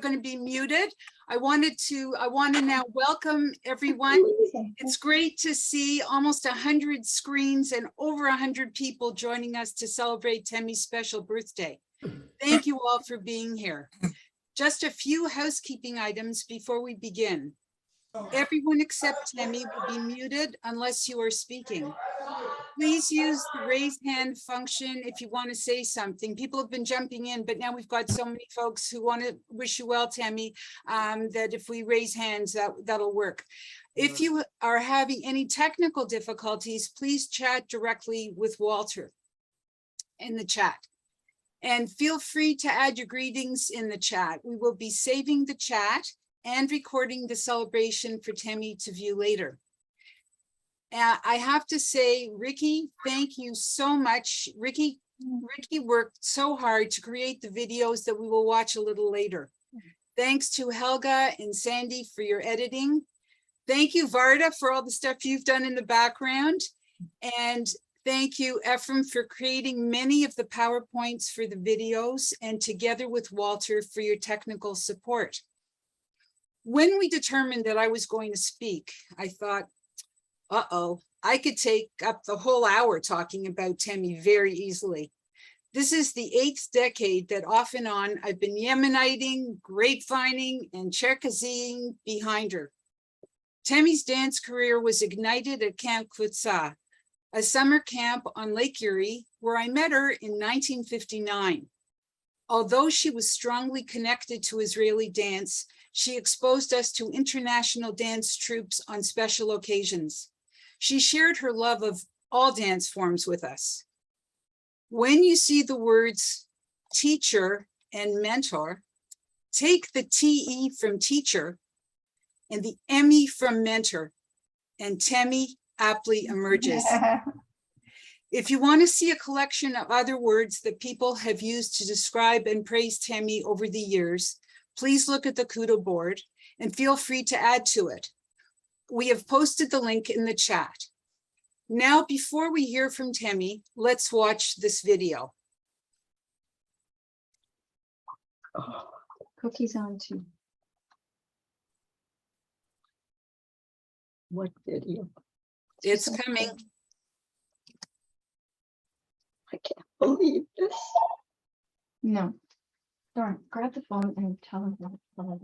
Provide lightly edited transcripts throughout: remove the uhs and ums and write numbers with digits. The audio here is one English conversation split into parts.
going to be muted. I want to now welcome everyone. It's great to see almost 100 screens and over 100 people joining us to celebrate Teme's special birthday. Thank you all for being here. Just a few housekeeping items before we begin. Everyone except Teme will be muted unless you are speaking. Please use the raise hand function if you want to say something. People have been jumping in, but now we've got so many folks who want to wish you well, Teme, that if we raise hands, that'll work. If you are having any technical difficulties, please chat directly with Walter in the chat. And feel free to add your greetings in the chat. We will be saving the chat and recording the celebration for Teme to view later. I have to say, Ricky, thank you so much. Ricky worked so hard to create the videos that we will watch a little later. Thanks to Helga and Sandy for your editing. Thank you, Varda, for all the stuff you've done in the background. And thank you, Ephraim, for creating many of the PowerPoints for the videos, and together with Walter for your technical support. When we determined that I was going to speak, I thought, I could take up the whole hour talking about Teme very easily. This is the 8th decade that off and on I've been Yemeniting, grapevining, and Cherkeziing behind her. Teme's dance career was ignited at Camp Kutsa, a summer camp on Lake Erie, where I met her in 1959. Although she was strongly connected to Israeli dance, she exposed us to international dance troupes on special occasions. She shared her love of all dance forms with us. When you see the words teacher and mentor, take the TE from teacher and the ME from mentor, and Teme aptly emerges. If you want to see a collection of other words that people have used to describe and praise Teme over the years, please look at the Kudo board and feel free to add to it. We have posted the link in the chat. Now, before we hear from Teme, let's watch this video. Cookies on too. What video? It's coming. I can't believe this. No. Darn, grab the phone and tell him what it's about.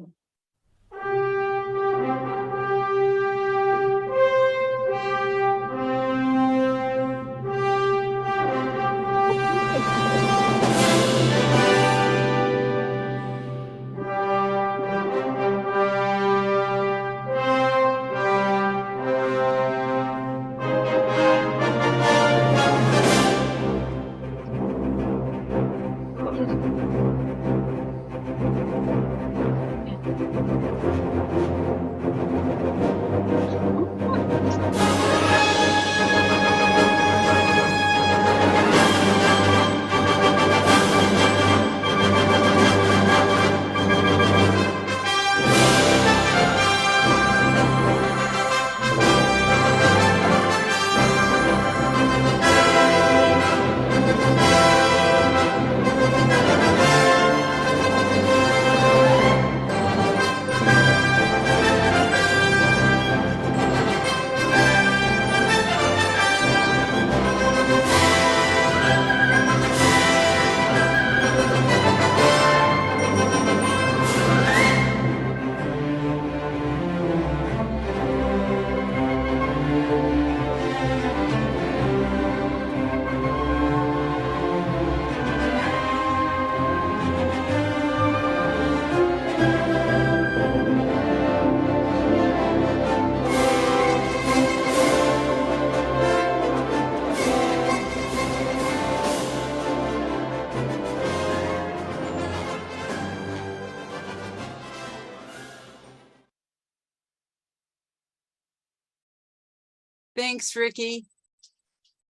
Thanks, Ricky.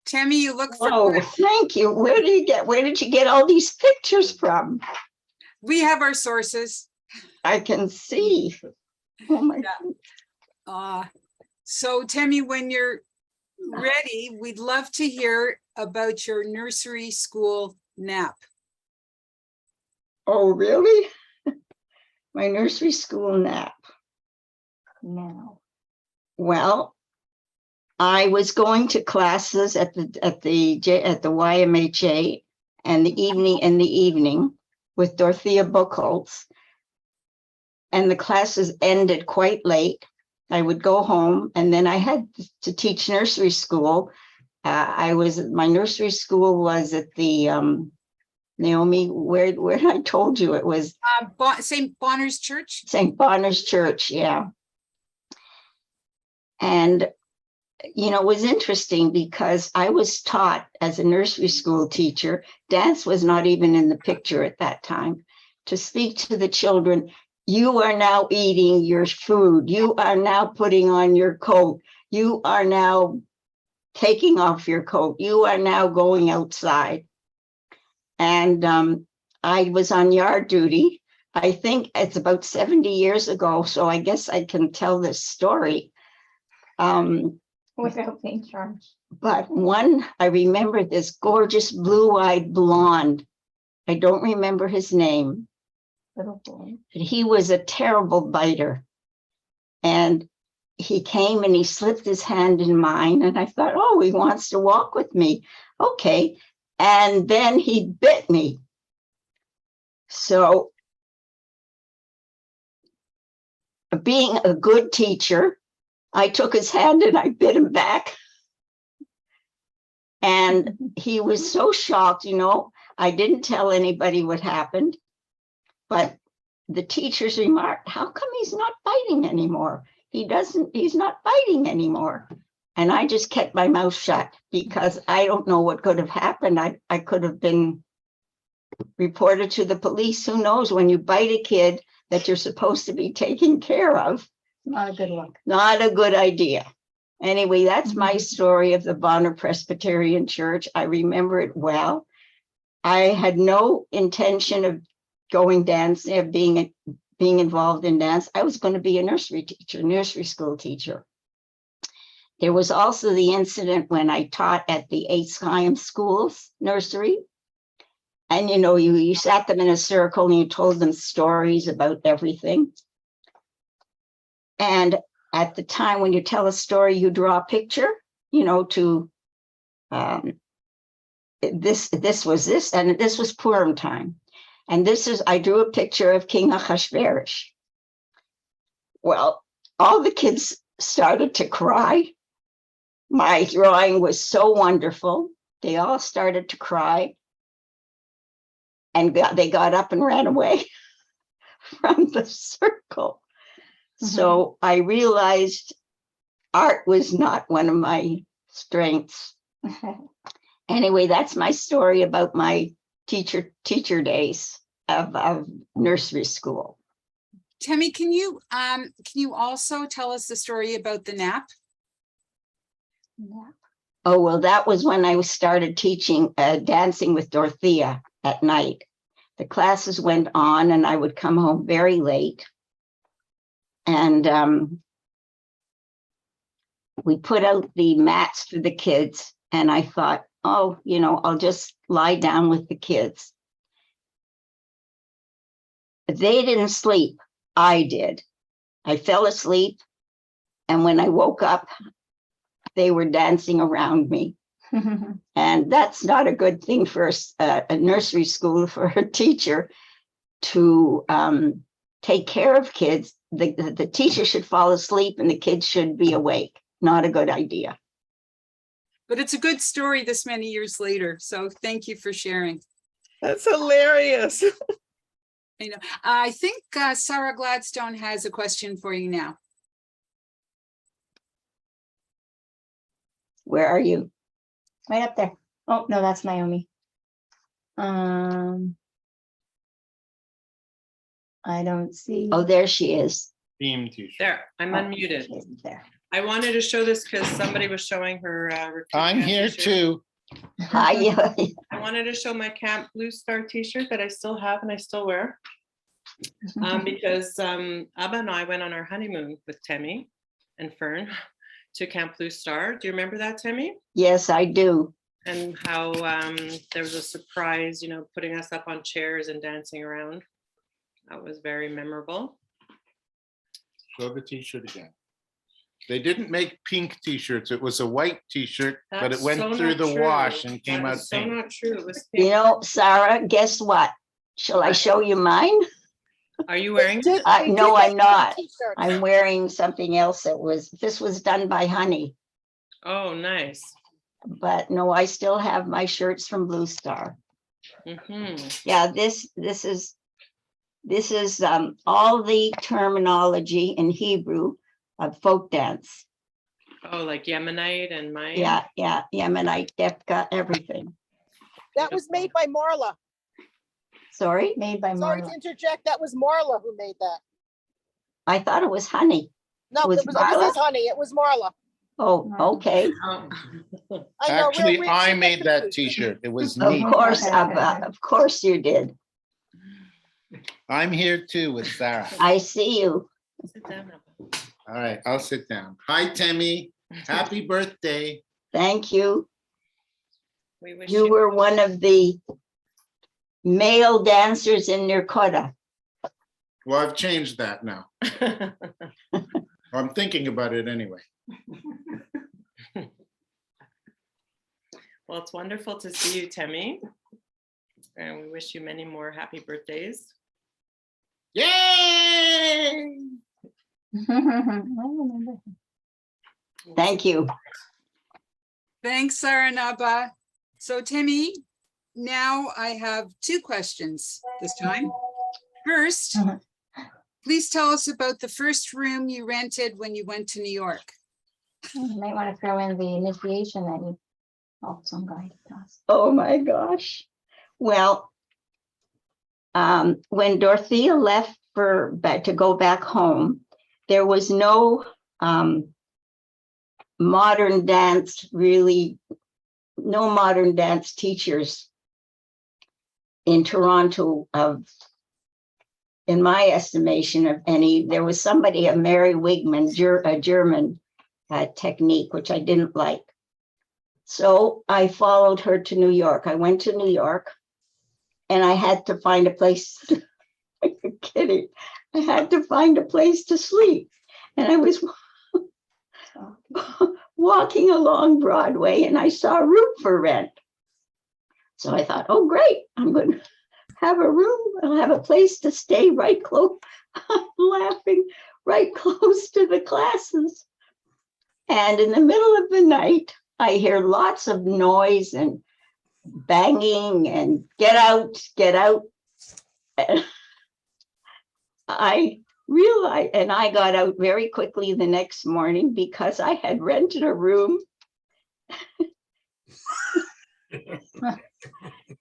Teme, you look for. Oh, thank you. Where did you get all these pictures from? We have our sources. I can see. Oh my God. So Teme, when you're ready, we'd love to hear about your nursery school nap. Oh, really? My nursery school nap. Now. Well, I was going to classes at the YMHA and in the evening with Dorothea Buchholz. And the classes ended quite late. I would go home, and then I had to teach nursery school. My nursery school was at the Naomi, where I told you it was St. Bonner's Church. St. Bonner's Church, yeah. And it was interesting because I was taught as a nursery school teacher, dance was not even in the picture at that time, to speak to the children. You are now eating your food. You are now putting on your coat. You are now taking off your coat. You are now going outside. And I was on yard duty. I think it's about 70 years ago, so I guess I can tell this story. Without being charged. But I remember this gorgeous blue-eyed blonde. I don't remember his name. Little boy. But he was a terrible biter. And he came and he slipped his hand in mine. And I thought, oh, he wants to walk with me. Okay. And then he bit me. So being a good teacher, I took his hand and I bit him back. And he was so shocked, I didn't tell anybody what happened, but the teachers remarked, how come he's not biting anymore? He's not biting anymore. And I just kept my mouth shut because I don't know what could have happened. I could have been reported to the police. Who knows, when you bite a kid that you're supposed to be taking care of. Not a good look. Not a good idea. Anyway, that's my story of the Bonner Presbyterian Church. I remember it well. I had no intention of going dancing, of being involved in dance. I was going to be a nursery school teacher. There was also the incident when I taught at the Aesheim Schools nursery. And, you sat them in a circle and you told them stories about everything. And at the time when you tell a story, you draw a picture, to this was Purim time. And I drew a picture of King Ahasuerus. Well, all the kids started to cry. My drawing was so wonderful. They all started to cry. And they got up and ran away from the circle. So I realized art was not one of my strengths. Anyway, that's my story about my teacher days of nursery school. Teme, can you also tell us the story about the nap? Oh, well, that was when I started teaching dancing with Dorothea at night. The classes went on and I would come home very late. And we put out the mats for the kids. And I thought, oh, I'll just lie down with the kids. They didn't sleep. I did. I fell asleep. And when I woke up, they were dancing around me. And that's not a good thing for a nursery school, for a teacher to take care of kids. The teacher should fall asleep and the kids should be awake. Not a good idea. But it's a good story this many years later. So thank you for sharing. That's hilarious. I think Sarah Gladstone has a question for you now. Where are you? Right up there. Oh, no, that's Naomi. I don't see. Oh, there she is. Theme teacher. There, I'm Oh, unmuted. she's there. I wanted to show this because somebody was showing her. I'm here too. Hi. I wanted to show my Camp Blue Star t-shirt that I still have and I still wear. Because Abba and I went on our honeymoon with Teme and Fern to Camp Blue Star. Do you remember that, Teme? Yes, I do. And how there was a surprise, putting us up on chairs and dancing around. That was very memorable. Show the t-shirt again. They didn't make pink t-shirts. It was a white t-shirt, but it That's went so through not the true. wash and came That out is so pink. not true. It was You pink. know, Sarah, guess what? Shall I show you mine? Are you wearing it? No, I'm not. I'm wearing something else this was done by Honey, Oh, nice. but no, I still have my shirts from Blue Star. Yeah, this is all the terminology in Hebrew of folk dance. Oh, like Yemenite and Mayan? Yeah, Yemenite, Depka, everything. That was made by Marla. Sorry, Made by Sorry to Marla. interject. That was Marla who made that. I thought it was Honey. No, Was it was Marla? this is Honey. It was Marla. Oh, okay. Oh. I know. Actually, we I get made that confused. t-shirt. It was Of me. course, of course you did. I'm here too with Sarah. I see you. Sit down, Abba. All right, I'll sit down. Hi, Teme. Happy birthday. Thank you. We wish You you. were one of the male dancers in Nirkota. Well, I've changed that now. I'm thinking about it anyway. Well, it's wonderful to see you, Teme. And we wish you many more happy birthdays. Yay! I remember. Thank you. Thanks, Sarah and Abba. So Teme, now I have two questions this time. First, Uh-huh. please tell us about the first room you rented when you went to New York. You might want to throw in the initiation that you helped some guy to pass. Oh my gosh. Well, when Dorothea left to go back home, there was no modern dance, really, no modern dance teachers in Toronto in my estimation of any. There was somebody, a Mary Wigman, a German technique, which I didn't like. So I followed her to New York. I went to New York and I had to find a place. Are you kidding? I had to find a place to sleep. And I was walking along Broadway and I saw a room for rent. So I thought, oh, great. I'm going to have a room. I'll have a place to stay right close. I'm laughing, right close to the classes. And in the middle of the night, I hear lots of noise and banging and get out, get out. And I realized, and I got out very quickly the next morning because I had rented a room.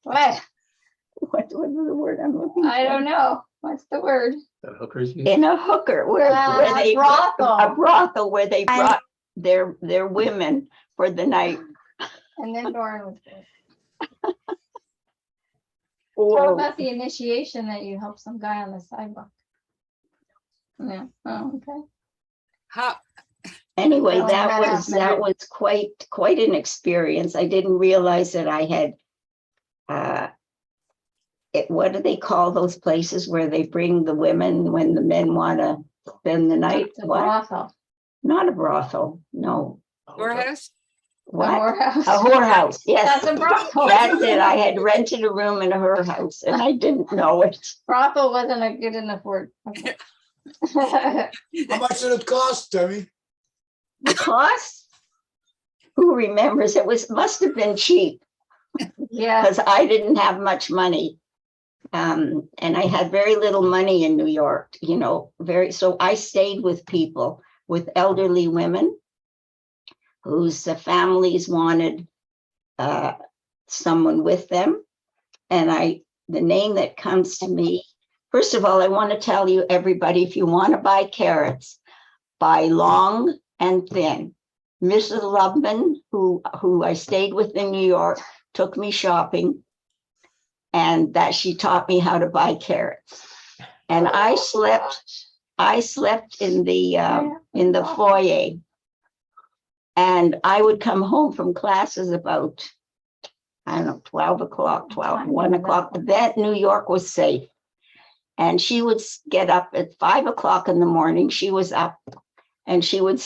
What? What is the word I'm looking for? I don't know. What's the word? In a hooker where they brothel. a brothel where they brought their women for the night. And then Doran was there. Oh. What about the initiation that you helped some guy on the sidewalk? Yeah. Oh, okay. How, Anyway, Well, that that was quite an experience. I didn't realize that I had what do they call those places where they bring the women when the men want to spend the night? It's a What? brothel. Not a brothel. No. Whorehouse? What? A whorehouse. A whorehouse. Yes. That's a brothel. That's it. I had rented a room in a whorehouse and I didn't know it. Brothel wasn't a good enough word. Okay. How much did it cost, Teme? The cost? Who remembers? Must have been cheap Yeah. because I didn't have much money. And I had very little money in New York, so I stayed with people, with elderly women whose families wanted someone with them. And the name that comes to me, first of all, I want to tell you, everybody, if you want to buy carrots, buy long and thin. Mrs. Loveman, who I stayed with in New York, took me shopping, and that she taught me how to buy carrots. And I slept in the foyer. And I would come home from classes about, I don't know, 12 o'clock, 1 o'clock. That New York was safe. And she would get up at 5 o'clock in the morning. She was up and she would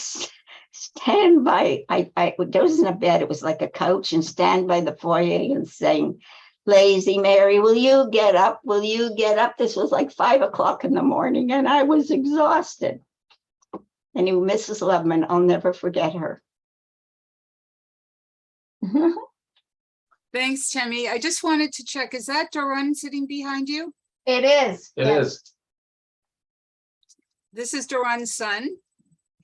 stand by, there wasn't a bed, it was like a couch, and stand by the foyer and saying, "Lazy Mary, will you get up? Will you get up?" This was like 5 o'clock in the morning and I was exhausted. And Mrs. Lubman, I'll never forget her. Thanks, Teme. I just wanted to check, is that Doron sitting behind you? It is. It yes. is. This is Doron's son.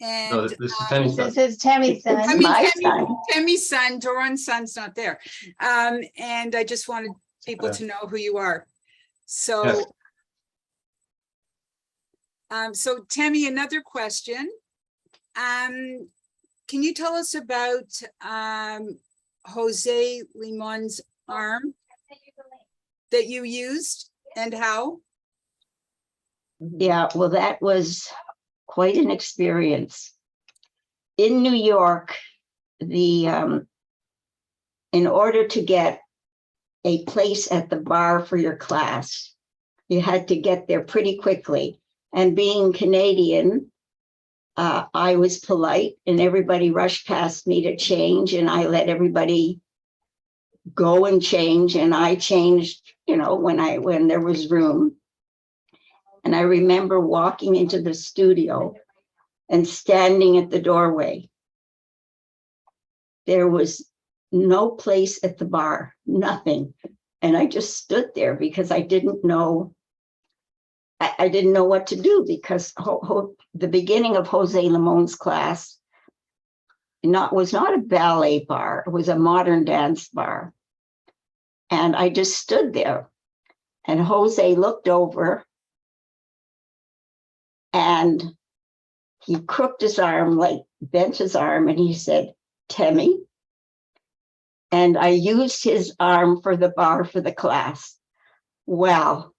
And No, this is Tammy's son. This is Tammy's son. I mean, My son. Teme's son, Doron's son's not there. And I just wanted people to know who you are. So, Yes. so Teme, another question. Can you tell us about Jose Limon's arm that you used and how? Yeah, well, that was quite an experience. In New York, in order to get a place at the bar for your class, you had to get there pretty quickly. And being Canadian, I was polite and everybody rushed past me to change, and I let everybody go and change. And I changed, when there was room. And I remember walking into the studio and standing at the doorway. There was no place at the bar, nothing. And I just stood there because I didn't know. I didn't know what to do, because the beginning of Jose Limon's class was not a ballet bar. It was a modern dance bar. And I just stood there. And Jose looked over and he crooked his arm, like bent his arm, and he said, "Teme." And I used his arm for the bar for the class. Well,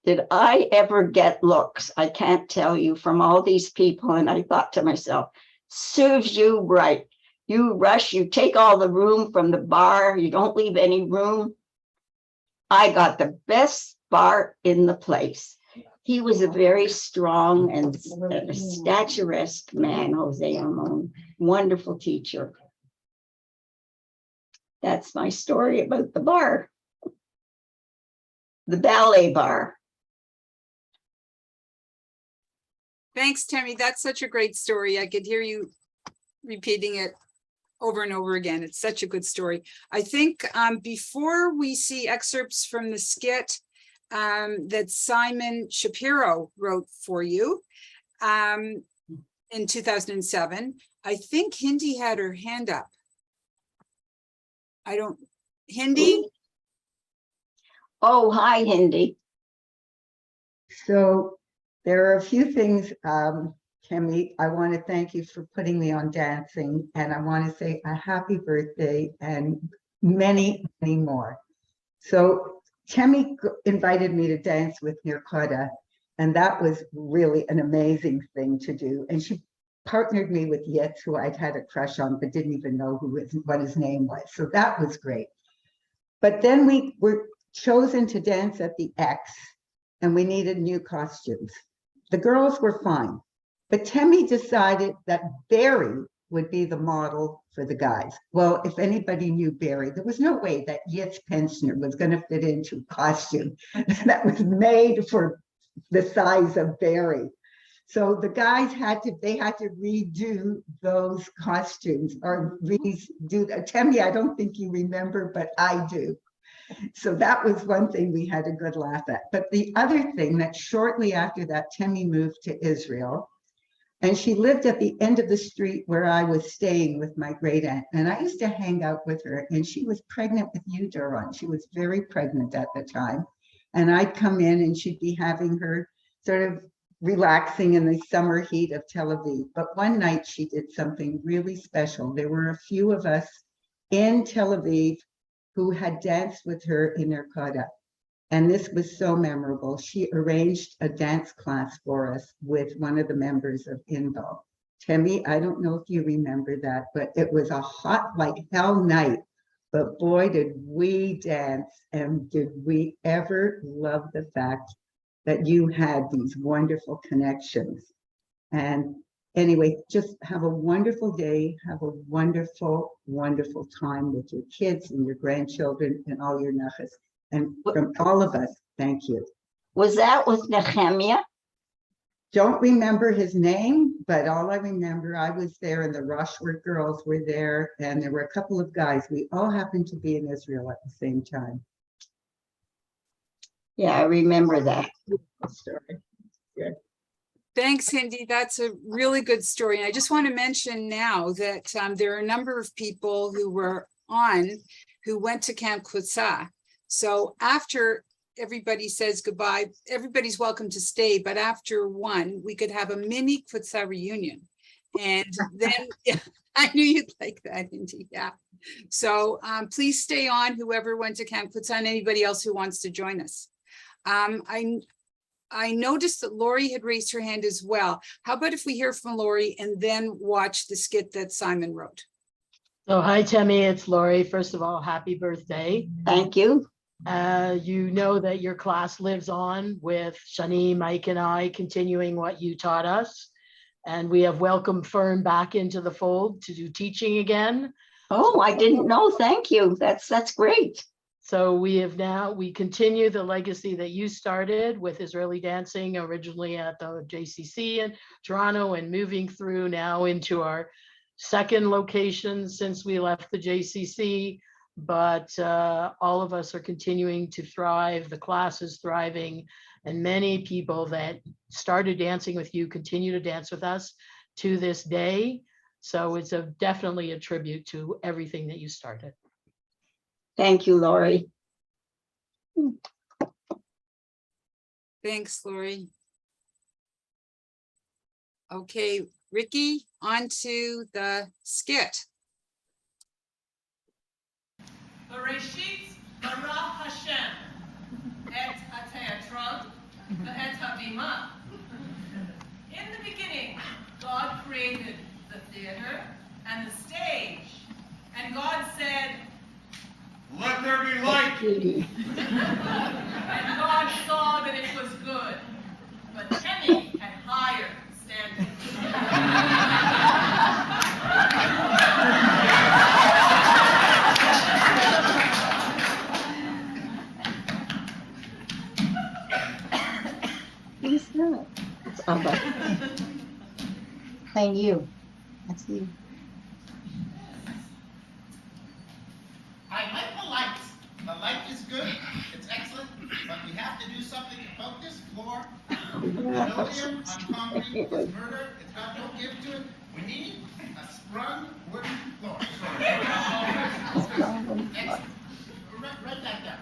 did I ever get looks? I can't tell you, from all these people. And I thought to myself, serves you right. You rush, you take all the room from the bar, you don't leave any room. I got the best bar in the place. He was a very strong and statuesque man, Jose Limon. Wonderful teacher. That's my story about the bar. The ballet bar. Thanks, Teme. That's such a great story. I could hear you repeating it over and over again. It's such a good story. I think before we see excerpts from the skit that Simon Shapiro wrote for you in 2007, I think Hindi had her hand up. Hindi? Oh, hi, Hindi. So there are a few things, Teme. I want to thank you for putting me on dancing, and I want to say a happy birthday and many, many more. So Teme invited me to dance with Nirkota, and that was really an amazing thing to do. And she partnered me with Yitz, who I'd had a crush on, but didn't even know what his name was. So that was great. But then we were chosen to dance at the X, and we needed new costumes. The girls were fine, but Teme decided that Barry would be the model for the guys. Well, if anybody knew Barry, there was no way that Yitz Pensioner was going to fit into a costume that was made for the size of Barry. So the guys had to redo those costumes, or redo. Teme, I don't think you remember, but I do. So that was one thing we had a good laugh at. But the other thing, that shortly after that, Teme moved to Israel, and she lived at the end of the street where I was staying with my great aunt. And I used to hang out with her, and she was pregnant with you, Doron. She was very pregnant at the time. And I'd come in and she'd be having her sort of relaxing in the summer heat of Tel Aviv. But one night she did something really special. There were a few of us in Tel Aviv who had danced with her in Nirkota. And this was so memorable. She arranged a dance class for us with one of the members of Inbal. Teme, I don't know if you remember that, but it was a hot like hell night. But boy, did we dance, and did we ever love the fact that you had these wonderful connections. And anyway, just have a wonderful day. Have a wonderful, wonderful time with your kids and your grandchildren and all your nachas. And from all of us, thank you. Was that with Nehemiah? Don't remember his name, but all I remember, I was there and the Rushworth girls were there and there were a couple of guys. We all happened to be in Israel at the same time. Yeah, I remember that. Story. Thanks, Cindy. That's a really good story. And I just want to mention now that there are a number of people who were on who went to Camp Kutzah. So after everybody says goodbye, everybody's welcome to stay, but after one, we could have a mini Kutzah reunion. And then, yeah, I knew you'd like that, Indy, yeah. So please stay on, whoever went to Camp Kutzah and anybody else who wants to join us. I noticed that Lori had raised her hand as well. How about if we hear from Lori and then watch the skit that Simon wrote? So hi, Teme, it's Lori. First of all, happy birthday. Thank you. You know that your class lives on with Shani, Mike, and I continuing what you taught us. And we have welcomed Fern back into the fold to do teaching again. Oh, I didn't know. Thank you. That's great. So we continue the legacy that you started with Israeli dancing, originally at the JCC in Toronto and moving through now into our second location since we left the JCC. But all of us are continuing to thrive. The class is thriving, and many people that started dancing with you continue to dance with us to this day. So it's definitely a tribute to everything that you started. Thank you, Lori. Thanks, Lori. Okay, Ricky, on to the skit. Bereshit bara Hashem et hateatron ve'et habima. In the beginning, God created the theater and the stage, and God said, Let there be light. and God saw that it was good, but Teme had higher standards. Who's that? It's Abba. And you. That's you. I like the lights. The light is good. It's excellent. But we have to do something about this floor. Linoleum on concrete is murder. It's got no give to it. We need a sprung wooden floor. Excellent. Write that down.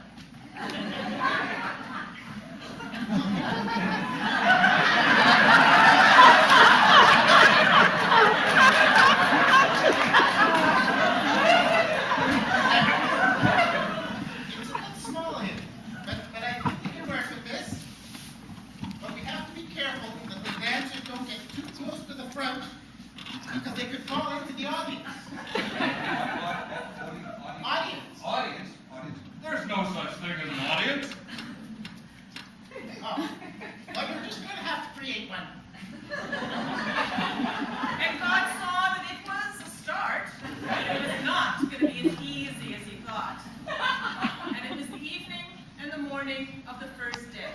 Because they could fall into the audience. Audience? There's no such thing as an audience. Oh, well, you're just going to have to create one. And God saw that it was a start, but it was not going to be as easy as he thought. And it was the evening and the morning of the first day.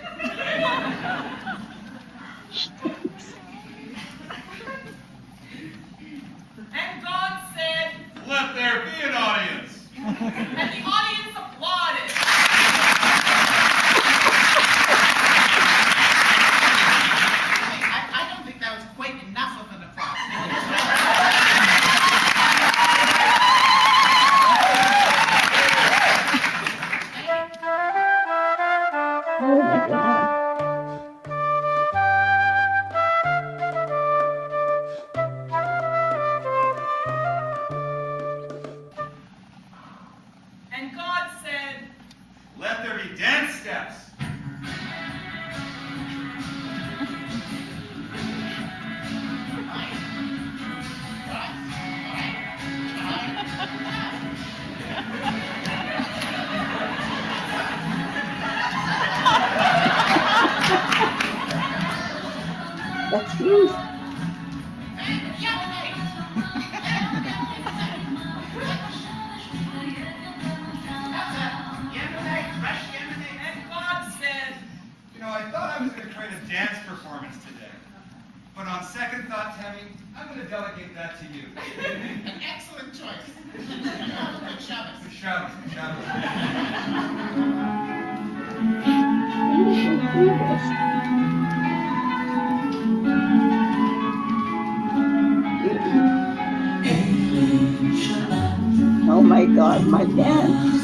And God said, And God said, You know, I thought I was going to create a dance performance today. But on second thought, Teme, I'm going to delegate that to you. An excellent choice. Good Shabbos. Good Shabbos, good Shabbos. Oh my God, my dance.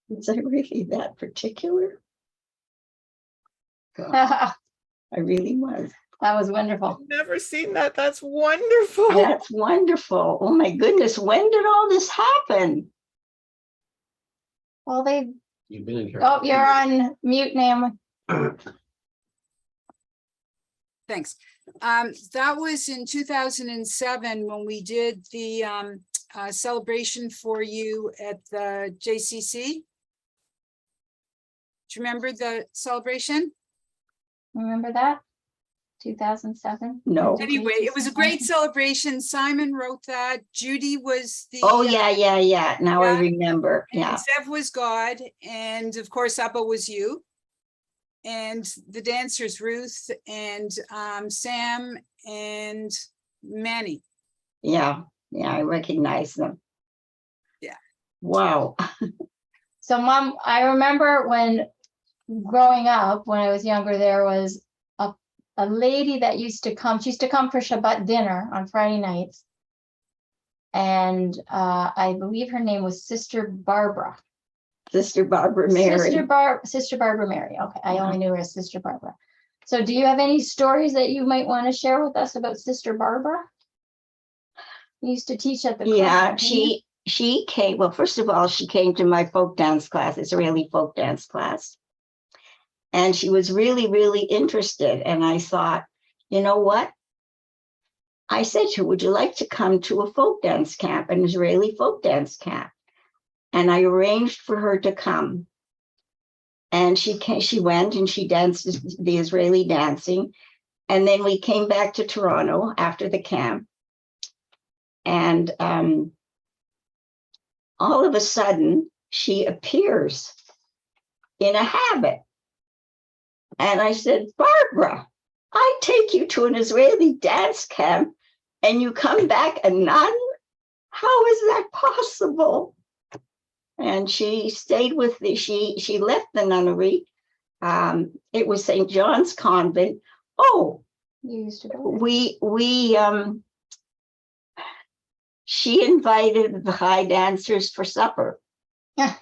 Is I really that particular? God, That I really was. was wonderful. Never seen that. That's wonderful. That's wonderful. Oh my goodness, when did all this happen? Well, they, You've been in here. oh, you're on mute, Naomi. Thanks. That was in 2007 when we did the celebration for you at the JCC. Do you remember the celebration? Remember that? 2007? No. Anyway, it was a great celebration. Simon wrote that. Judy was the. Oh, yeah. Now I yeah. remember. And Yeah. Zev was God. And of course, Abba was you. And the dancers, Ruth and Sam and Manny. Yeah. I recognize them. Yeah. Wow. So Mom, I remember when growing up, when I was younger, there was a lady that used to come. She used to come for Shabbat dinner on Friday nights. And I believe her name was Sister Barbara. Sister Barbara Mary. Sister Barbara Mary. Okay, I only knew her as Sister Barbara. So do you have any stories that you might want to share with us about Sister Barbara? You used to teach at the Yeah, club, didn't you? she came, well, first of all, she came to my folk dance class, Israeli folk dance class. And she was really, really interested. And I thought, you know what? I said to her, would you like to come to a folk dance camp, an Israeli folk dance camp? And I arranged for her to come. And she went and she danced the Israeli dancing. And then we came back to Toronto after the camp. And all of a sudden, she appears in a habit. And I said, Barbara, I take you to an Israeli dance camp and you come back a nun? How is that possible? And she stayed with she left the nunnery. It was St. John's Convent. Oh, You used to go. She invited the high dancers for supper. Yeah.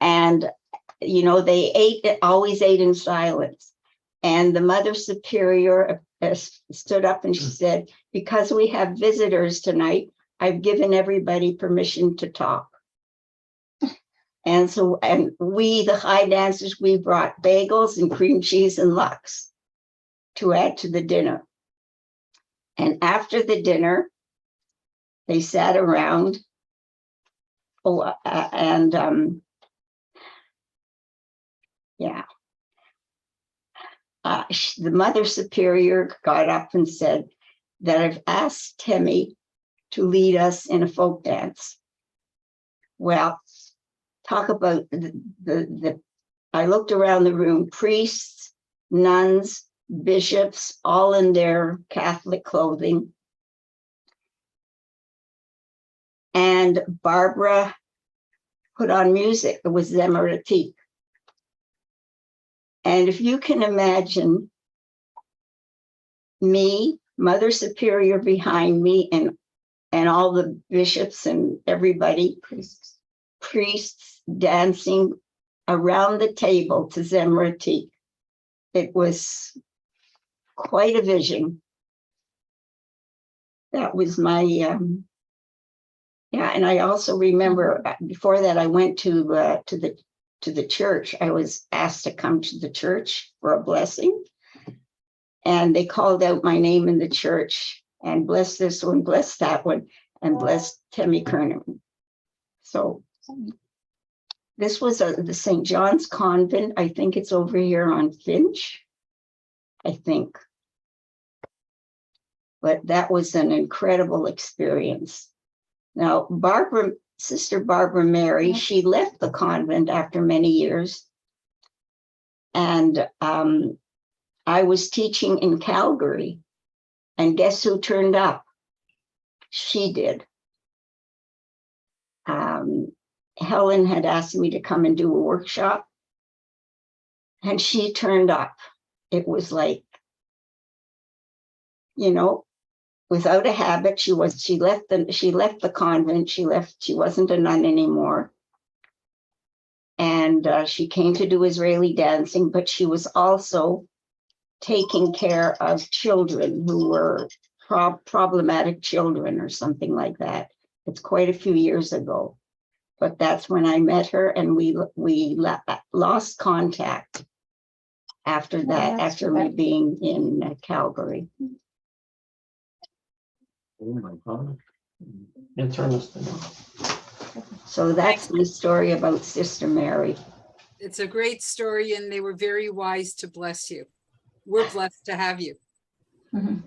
And, you know, they always ate in silence. And the Mother Superior stood up and she said, because we have visitors tonight, I've given everybody permission to talk. And so, and we, the high dancers, we brought bagels and cream cheese and lox to add to the dinner. And after the dinner, they sat around and the Mother Superior got up and said that I've asked Teme to lead us in a folk dance. Well, talk about I looked around the room, priests, nuns, bishops, all in their Catholic clothing. And Barbara put on music. It was Zemaratik. And if you can imagine me, Mother Superior behind me, and all the bishops and everybody, priests dancing around the table to Zemratik. It was quite a vision. That was my, yeah, and I also remember before that I went to the church. I was asked to come to the church for a blessing, and they called out my name in the church and bless this one, bless that one, and bless Teme Kernerman. So this was the St. John's Convent. I think it's over here on Finch, I think. But that was an incredible experience. Now, Sister Barbara Mary, she left the convent after many years. And I was teaching in Calgary. And guess who turned up? She did. Helen had asked me to come and do a workshop. And she turned up. It was like, you know, without a habit, she left the convent. She wasn't a nun anymore. And she came to do Israeli dancing, but she was also taking care of children who were problematic children or something like that. It's quite a few years ago, but that's when I met her, and we lost contact after that, after me being in Calgary. Oh my God. Interesting. So that's the story about Sister Mary. It's a great story, and they were very wise to bless you. We're blessed to have you. Mhm.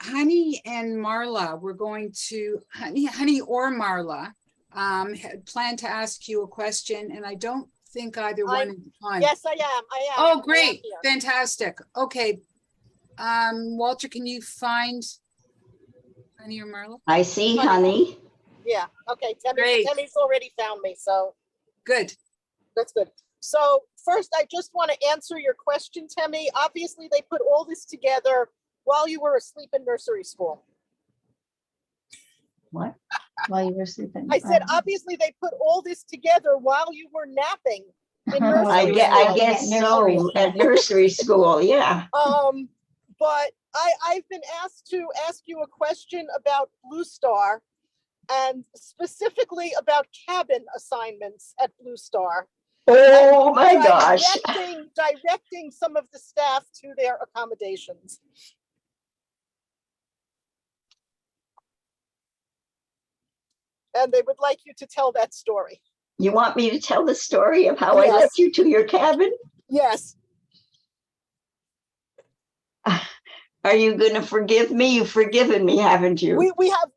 Honey and Marla, we're going to, Honey or Marla, had planned to ask you a question, and I don't think either one is on. Yes, I am. Oh, great. Fantastic. Okay. Walter, can you find Honey or Marla? I see Honey. Yeah, okay, Great. Temmy's already found me, so Good. that's good. So first, I just want to answer your question, Temmie. Obviously, they put all this together while you were asleep in nursery school. What? While you were sleeping? I said, obviously, they put all this together while you were napping in Oh, nursery I school. guess so, at nursery school, yeah. But I've been asked to ask you a question about Blue Star, and specifically about cabin assignments at Blue Star. Oh my gosh. Directing some of the staff to their accommodations. And they would like you to tell that story. You want me to tell the story of how I led you to your cabin? Yes. Are you going to forgive me? You've forgiven me, haven't you? We have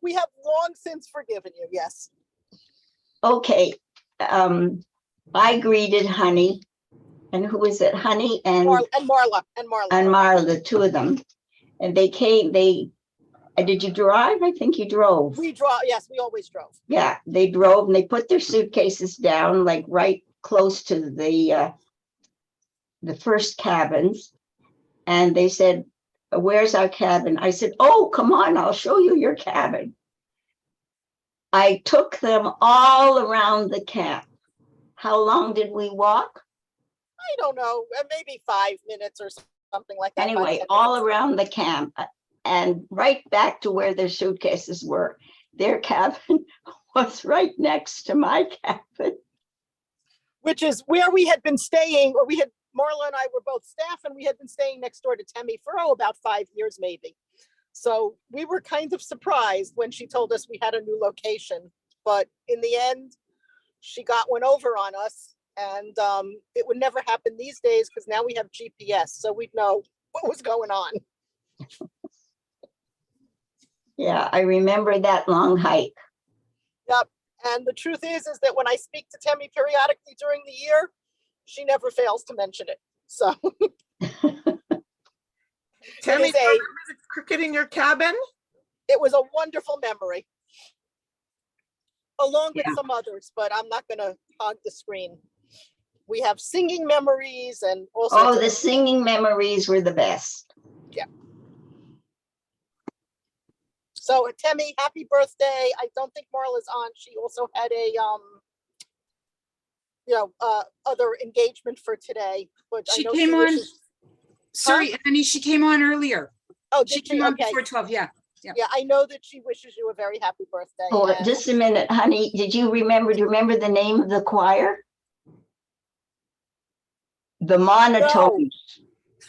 long since forgiven you. Yes. Okay. I greeted Honey, and who is it? Honey and Marla. And Marla, the two of them. And they came, did you drive? I think you drove. We drove, yes, we always drove. Yeah, they drove and they put their suitcases down, like right close to the first cabins. And they said, where's our cabin? I said, oh, come on, I'll show you your cabin. I took them all around the camp. How long did we walk? I don't know, maybe 5 minutes or something like that. Anyway, all around the camp and right back to where their suitcases were. Their cabin was right next to my cabin. Which is where we had been staying, or Marla and I were both staff, and we had been staying next door to Temmie for about 5 years maybe. So we were kind of surprised when she told us we had a new location, but in the end, she got one over on us, and it would never happen these days because now we have GPS, so we'd know what was going on. Yeah, I remember that long hike. Yep, and the truth is that when I speak to Temmie periodically during the year, she never fails to mention it. So Temmie, the cricket in your cabin? It was a wonderful memory, along with some others, but I'm not going to hog the screen. We have singing memories and also. Oh, the singing memories were the best. Yeah. So Temi, happy birthday. I don't think Marla's on. She also had a, other engagement for today, but I She know came on, wishes. sorry, Annie, she came on earlier. Oh, She did she? came on Okay. before 12, yeah. Yeah, I know that she wishes you a very happy birthday. Oh, and- just a minute, honey. Do you remember the name of the choir? The Monotones.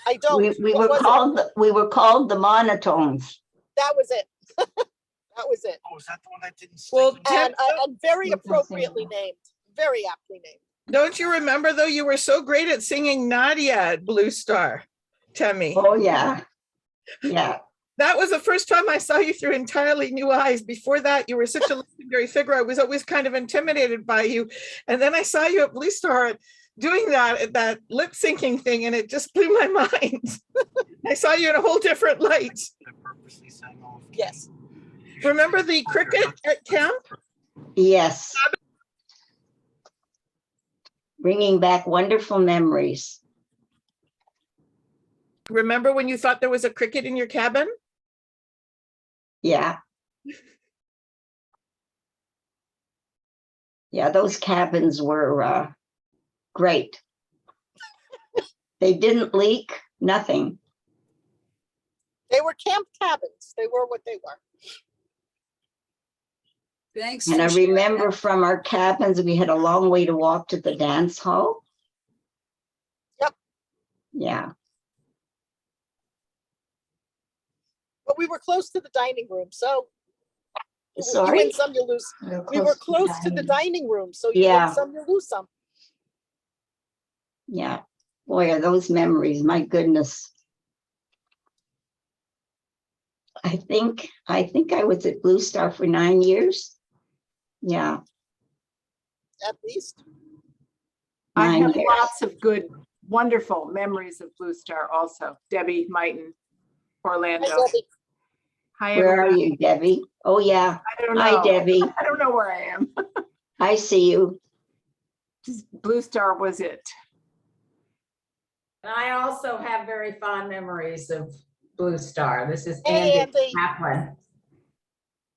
I don't. We What was it? we were called the Monotones. That was it. That was it. Oh, is that the one I didn't see? Well, And very appropriately named, very aptly named. Don't you remember though, you were so great at singing Nadia at Blue Star, Temi. Oh, yeah. Yeah. That was the first time I saw you through entirely new eyes. Before that, you were such a legendary figure. I was always kind of intimidated by you. And then I saw you at Blue Star doing that lip syncing thing, and it just blew my mind. I saw you in a whole different light. Yes. Remember the cricket at camp? Yes. Bringing back wonderful memories. Remember when you thought there was a cricket in your cabin? Yeah. Yeah, those cabins were great. They didn't leak, nothing. They were camp cabins. They were what they were. Thanks. And I for sharing remember that. from our cabins, we had a long way to walk to the dance hall. Yep. Yeah. But we were close to the dining room, so you Sorry? win some, you lose. We were close to the dining room, so you Yeah. win some, you lose some. Yeah. Boy, are those memories, my goodness. I think I was at Blue Star for 9 years. Yeah. At least. I 9 have years. lots of good, wonderful memories of Blue Star also. Debbie, Mighton, Orlando. Hi, Debbie. Hi, Where are everyone. you, Debbie? Oh, yeah. I don't know. Hi, Debbie. I don't know where I am. I see you. Blue Star was it. And I also have very fond memories of Blue Star. This is Hey, Andy Andy. Kaplan.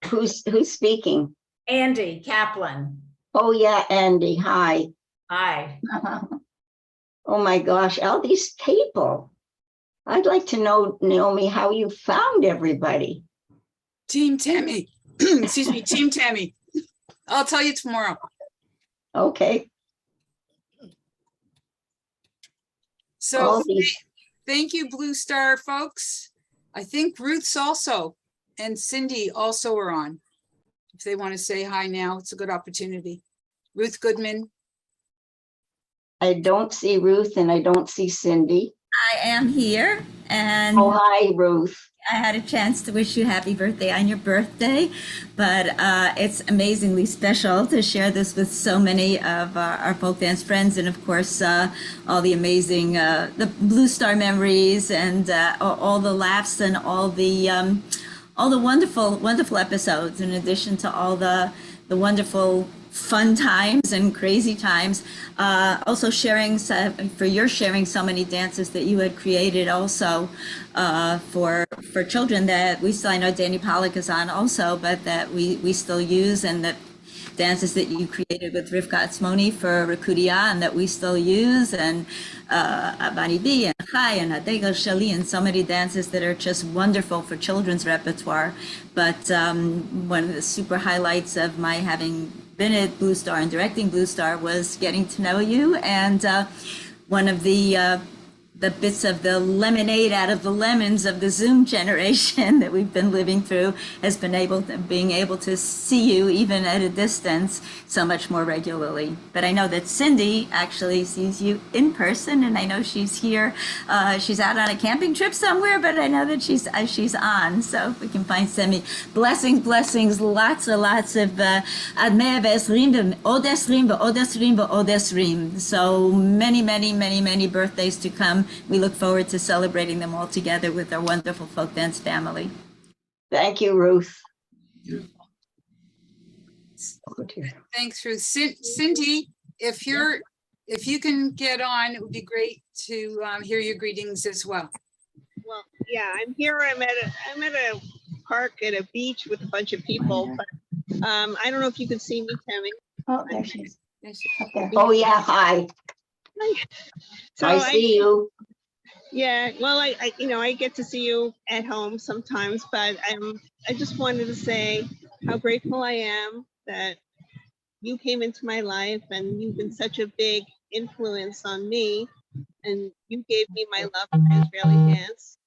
Who's speaking? Andy Kaplan. Oh, yeah, Andy. Hi. Hi. Oh, my gosh. All these people. I'd like to know, Naomi, how you found everybody. Team Temi, excuse me, Team Temi. I'll tell you tomorrow. Okay. So All these. thank you, Blue Star folks. I think Ruth's also, and Cindy also are on. If they want to say hi now, it's a good opportunity. Ruth Goodman. I don't see Ruth and I don't see Cindy. I am here, and Oh, hi, Ruth. I had a chance to wish you happy birthday on your birthday, but it's amazingly special to share this with so many of our folk dance friends, and of course all the amazing the Blue Star memories, and all the laughs and all the wonderful episodes, in addition to all the wonderful fun times and crazy times. Also sharing, for your sharing so many dances that you had created also for children that we still, I know Danny Pollock is on also, but that we still use, and that dances that you created with Rivka Atzmoni for Rakudia, and that we still use, and Abani B and Chai and Adegel Shali, and so many dances that are just wonderful for children's repertoire. But one of the super highlights of my having been at Blue Star and directing Blue Star was getting to know you, and one of the bits of the lemonade out of the lemons of the Zoom generation that we've been living through has been being able to see you even at a distance so much more regularly. But I know that Cindy actually sees you in person, and I know she's here. She's out on a camping trip somewhere, but I know that she's on. So if we can find Cindy, blessings, lots of ad mea ve'esrim ve'od esrim ve'od esrim ve'od esrim. So many birthdays to come. We look forward to celebrating them all together with our wonderful folk dance family. Thank you, Ruth. Thanks, Ruth. Cindy, if you can get on, it would be great to hear your greetings as well. Well, yeah, I'm here. I'm at a park at a beach with a bunch of people, but I don't know if you can see me, Teme. Oh, there she is. Up there. Oh, yeah, hi. So I see you. Yeah, well, I get to see you at home sometimes, but I just wanted to say how grateful I am that you came into my life and you've been such a big influence on me, and you gave me my love for Israeli dance.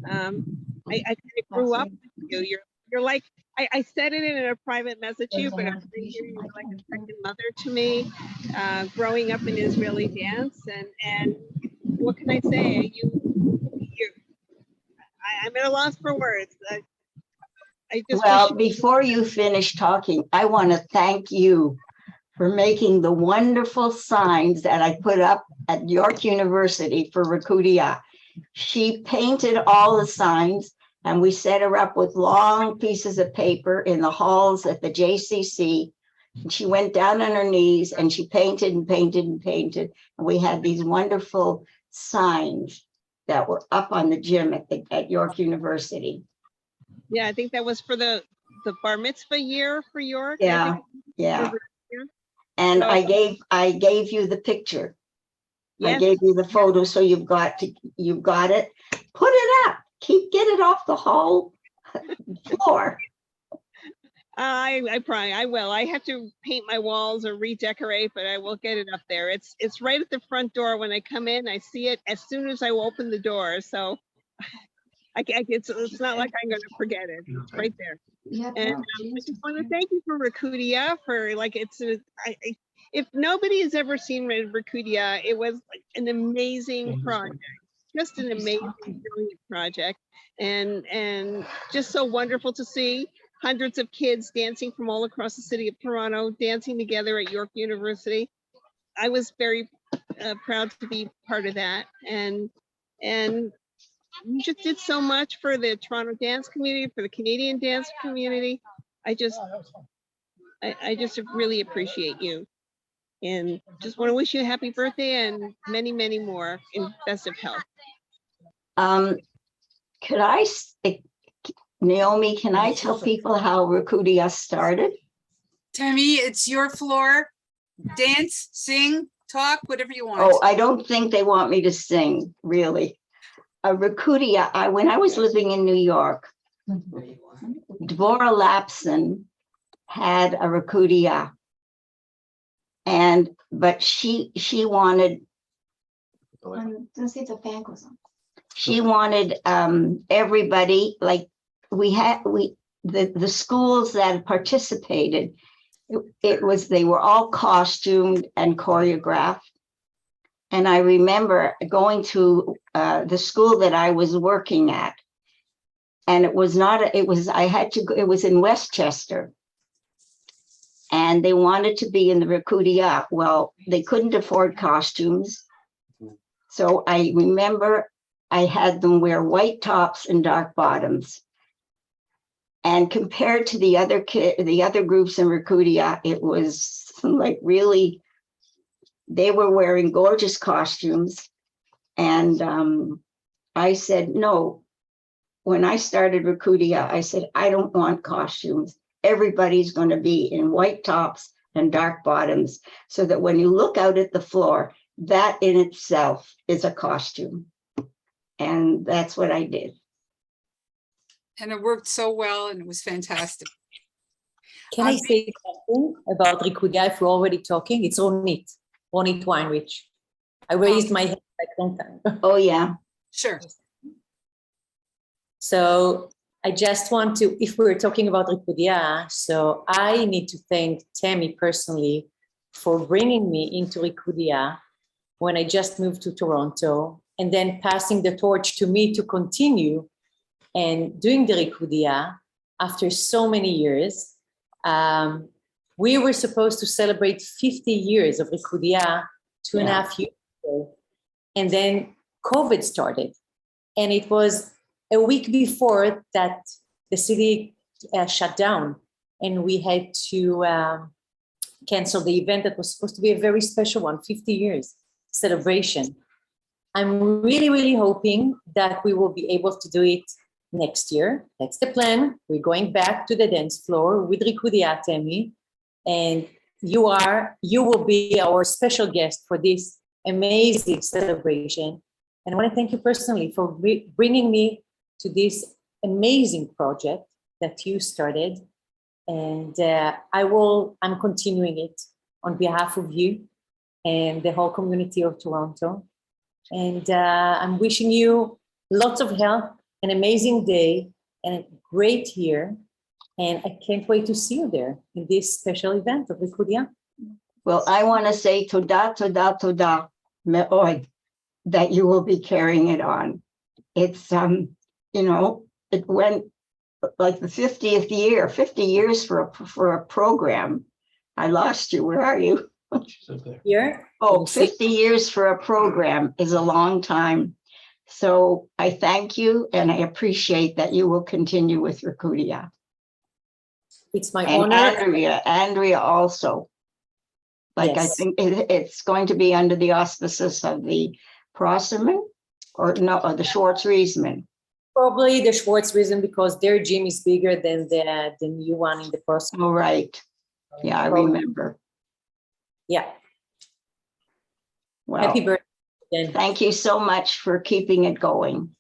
I kind of grew up with you. You're like, I said it in a private message to you, but I'm you're like a second mother to me, growing up in Israeli dance, and what can I say? I'm at a loss for words. I just Well, wish before you finish talking, I want to thank you for making the wonderful signs that I put up at York University for Rakudia. She painted all the signs and we set her up with long pieces of paper in the halls at the JCC. And she went down on her knees and she painted and painted and painted. And we had these wonderful signs that were up on the gym at York University. Yeah, I think that was for the bar mitzvah year for York. Yeah, yeah. And So- I gave you the picture. I Yes. gave you the photo, so you've got it. Put it up. Get it off the whole floor. I probably I will. I have to paint my walls or redecorate, but I will get it up there. It's right at the front door when I come in. I see it as soon as I open the door. So it's not like I'm going to forget it. It's right there. Yeah, And I just want to thank you for Rakudia for like if nobody has ever seen Rakudia, it was like an amazing project, just an amazing, brilliant project, and just so wonderful to see hundreds of kids dancing from all across the city of Toronto, dancing together at York University. I was very proud to be part of that, and you just did so much for the Toronto dance community, for the Canadian dance community. I just really appreciate you, and just want to wish you a happy birthday and many, many more in best of health. Could I, Naomi, can I tell people how Rakudia started? Teme, it's your floor. Dance, sing, talk, whatever you want. Oh, I don't think they want me to sing, really. Rakudia, when I was living in New York, Dvorah Lapson had a Rakudia, but she wanted. Don't see if the fan goes on. She wanted everybody, like the schools that participated. They were all costumed and choreographed. And I remember going to the school that I was working at, and it was in Westchester, and they wanted to be in the Rakudia. Well, they couldn't afford costumes. So I remember I had them wear white tops and dark bottoms. And compared to the other groups in Rakudia, it was like really, they were wearing gorgeous costumes. And I said, no, when I started Rakudia, I said, I don't want costumes. Everybody's going to be in white tops and dark bottoms, so that when you look out at the floor, that in itself is a costume. And that's what I did. And it worked so well, and it was fantastic. Can I say something about Rakudia if we're already talking? It's Ronit Weinrich. I raised my hand like a long time. Oh, yeah. Sure. So I just want to, if we're talking about Rakudia, so I need to thank Teme personally for bringing me into Rakudia when I just moved to Toronto, and then passing the torch to me to continue and doing the Rakudia after so many years. We were supposed to celebrate 50 years of Rakudia 2.5 years ago. And then COVID started. And it was a week before that the city shut down. And we had to cancel the event that was supposed to be a very special one, 50 years celebration. I'm really, really hoping that we will be able to do it next year. That's the plan. We're going back to the dance floor with Rikudia Temi, and you will be our special guest for this amazing celebration. And I want to thank you personally for bringing me to this amazing project that you started. And I'm continuing it on behalf of you and the whole community of Toronto. And I'm wishing you lots of health, an amazing day, and a great year. And I can't wait to see you there in this special event of Rikudia. Well, I want to say toda, toda, toda, me'od, that you will be carrying it on. It's, it went like the 50th year, 50 years for a program. I lost you. Where are you? Here? Oh, 50 years for a program is a long time. So I thank you and I appreciate that you will continue with Rikudia. It's my And honor. Andrea also. Like, Yes. I think it's going to be under the auspices of the Prosserman or the Schwartz-Riesman. Probably the Schwartz reason, because their gym is bigger than the new one in the person. Oh, right. Yeah, I remember. Yeah. Well, Happy birthday. thank you so much for keeping it going.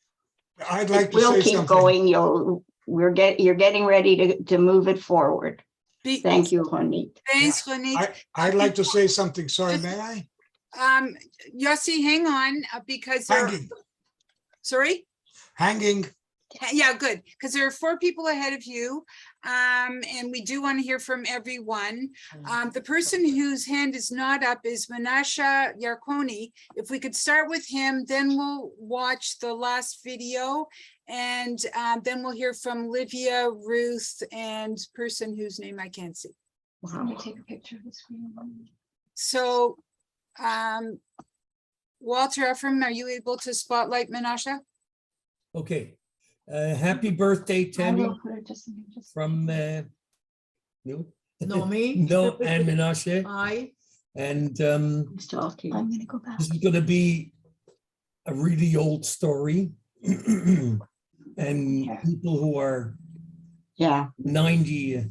I'd like to We'll say keep something. going. You're getting ready to move it forward. Thank you, Ronit. Thanks, Ronit. I'd like to say something. Sorry, may I? Yossi, hang on, because Hanging. Sorry? Hanging. Yeah, good, because there are 4 people ahead of you, and we do want to hear from everyone. The person whose hand is not up is Menashe Yarkoni. If we could start with him, then we'll watch the last video, and then we'll hear from Livia, Ruth, and person whose name I can't see. Let me take a picture of the screen. So, Walter Ephraim, are you able to spotlight Menashe? Okay. Happy birthday, I Teme, will put it just from no, Nomi. no, and Menashe. Hi. And I'm gonna go back. this is going to be a really old story, and people who are 90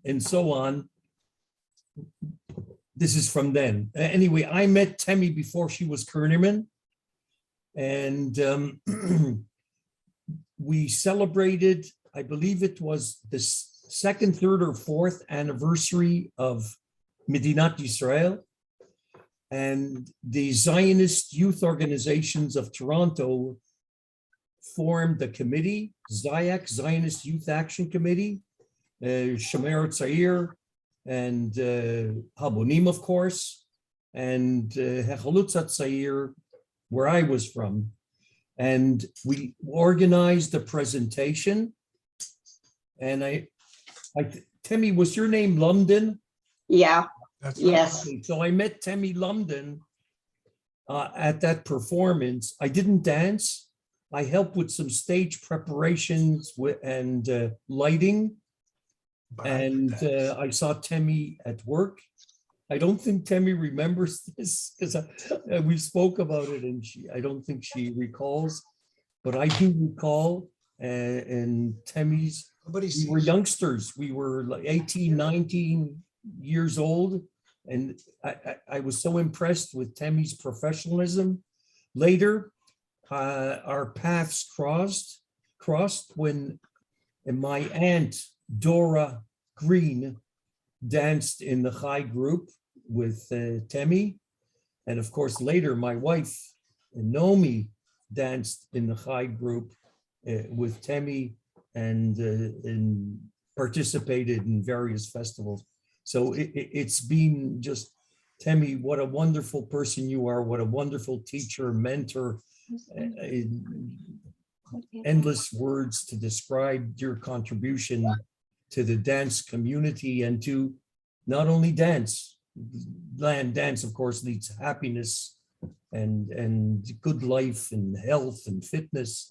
and so on. This is from then. Anyway, I met Teme before she was Kernerman, and we celebrated, I believe it was the 2nd, 3rd, or 4th anniversary of Medinat Yisrael, and the Zionist youth organizations of Toronto formed a committee, ZIAC, Zionist Youth Action Committee, Shomer Tzair, and Habonim, of course, and Hechalutza Tzair, where I was from. And we organized a presentation. And Teme, was your name London? Yeah. Yes. Okay, so I met Teme London at that performance. I didn't dance. I helped with some stage preparations and lighting. And I saw Teme at work. I don't think Teme remembers this because we spoke about it, and I don't think she recalls, but I do recall. And Teme's, we were youngsters. We were like 18, 19 years old, and I was so impressed with Teme's professionalism. Later, our paths crossed when my aunt Dora Green danced in the Chai group with Teme. And of course, later my wife, Nomi, danced in the Chai group with Teme and participated in various festivals. So it's been just, Teme, what a wonderful person you are, what a wonderful teacher, mentor, endless words to describe your contribution to the dance community and to not only dance. Dance, of course, leads happiness and good life and health and fitness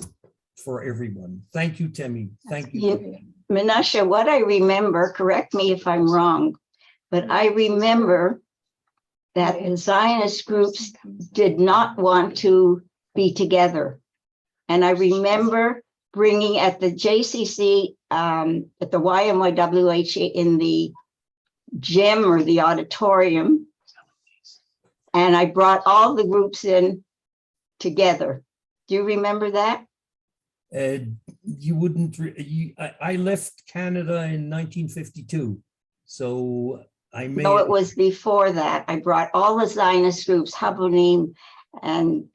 for everyone. Thank you, Teme. Thank you. Menashe, what I remember, correct me if I'm wrong, but I remember that the Zionist groups did not want to be together. And I remember bringing at the JCC, at the YMYWH in the gym or the auditorium. And I brought all the groups in together. Do you remember that? You wouldn't, I left Canada in 1952. So I made. No, it was before that. I brought all the Zionist groups, Habonim and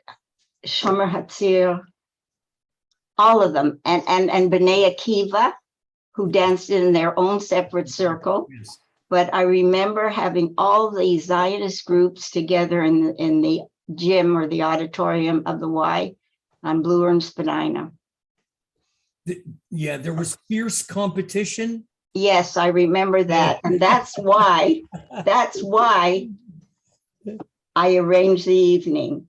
Shomer Hatzir, all of them, and B'nai Akiva, who danced in their own separate circle. Yes. But I remember having all the Zionist groups together in the gym or the auditorium of the Y on Blue and Spadina. Yeah, there was fierce competition. Yes, I remember that. And that's why I arranged the evening,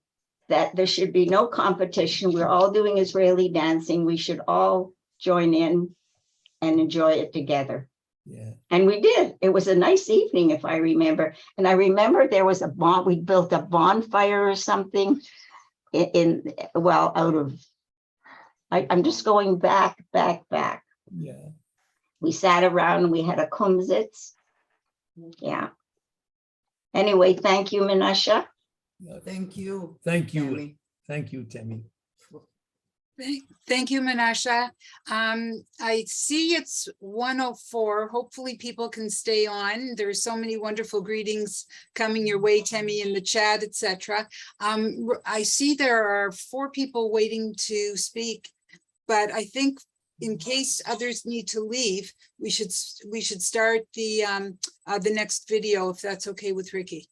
that there should be no competition. We're all doing Israeli dancing. We should all join in and enjoy it together. Yeah. And we did. It was a nice evening, if I remember. And I remember there was we built a bonfire or something out of, I'm just going back. Yeah. We sat around and we had a kumsitz. Yeah. Anyway, thank you, Menashe. Thank you. Thank you. Teme. Thank you, Teme. Thank you, Menashe. I see it's 1:04. Hopefully people can stay on. There's so many wonderful greetings coming your way, Teme, in the chat, etc. I see there are 4 people waiting to speak, but I think in case others need to leave, we should start the next video, if that's okay with Ricky.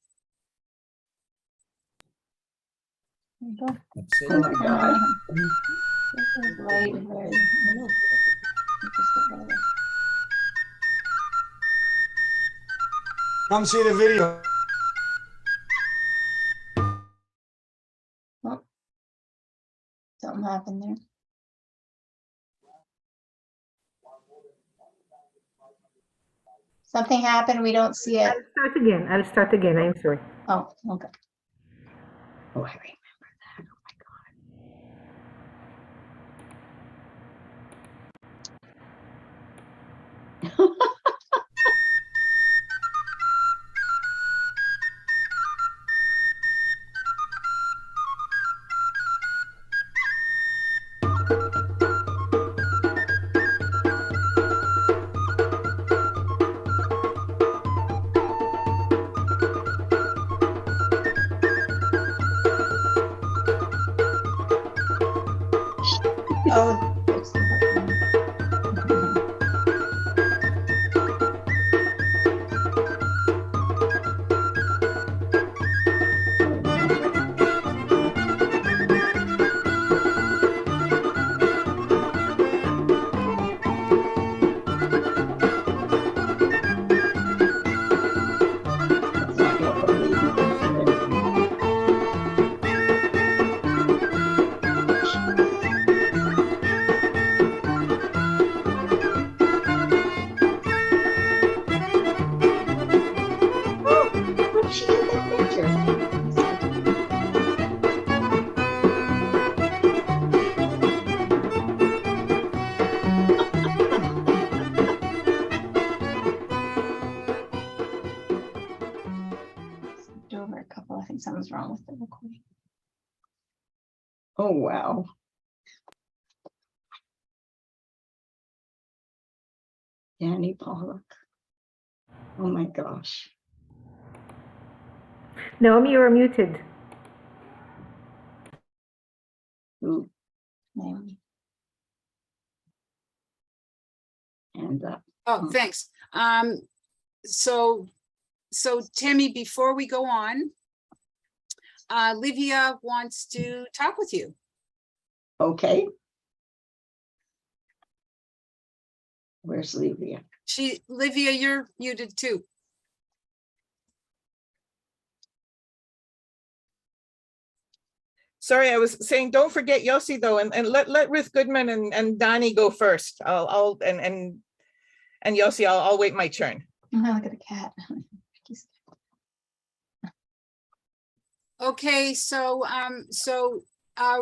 Come see the video. Oh, something happened there. Something happened, we don't see it. I'll start again, I'm sorry. Oh, okay. Oh, I remember that. Oh my God. Oh, She did that picture. over a couple. I think something's wrong with the recording. Oh, wow. Danny Pollock. Oh my gosh. Naomi, you're muted. Ooh, Naomi. and Oh, thanks. So Teme, before we go on, Livia wants to talk with you. okay. Where's Livia? Livia, you're muted too. Sorry, I was saying, don't forget Yossi though, and let Ruth Goodman and Donnie go first. And Yossi, I'll wait my turn. Oh, look at the cat. Okay, so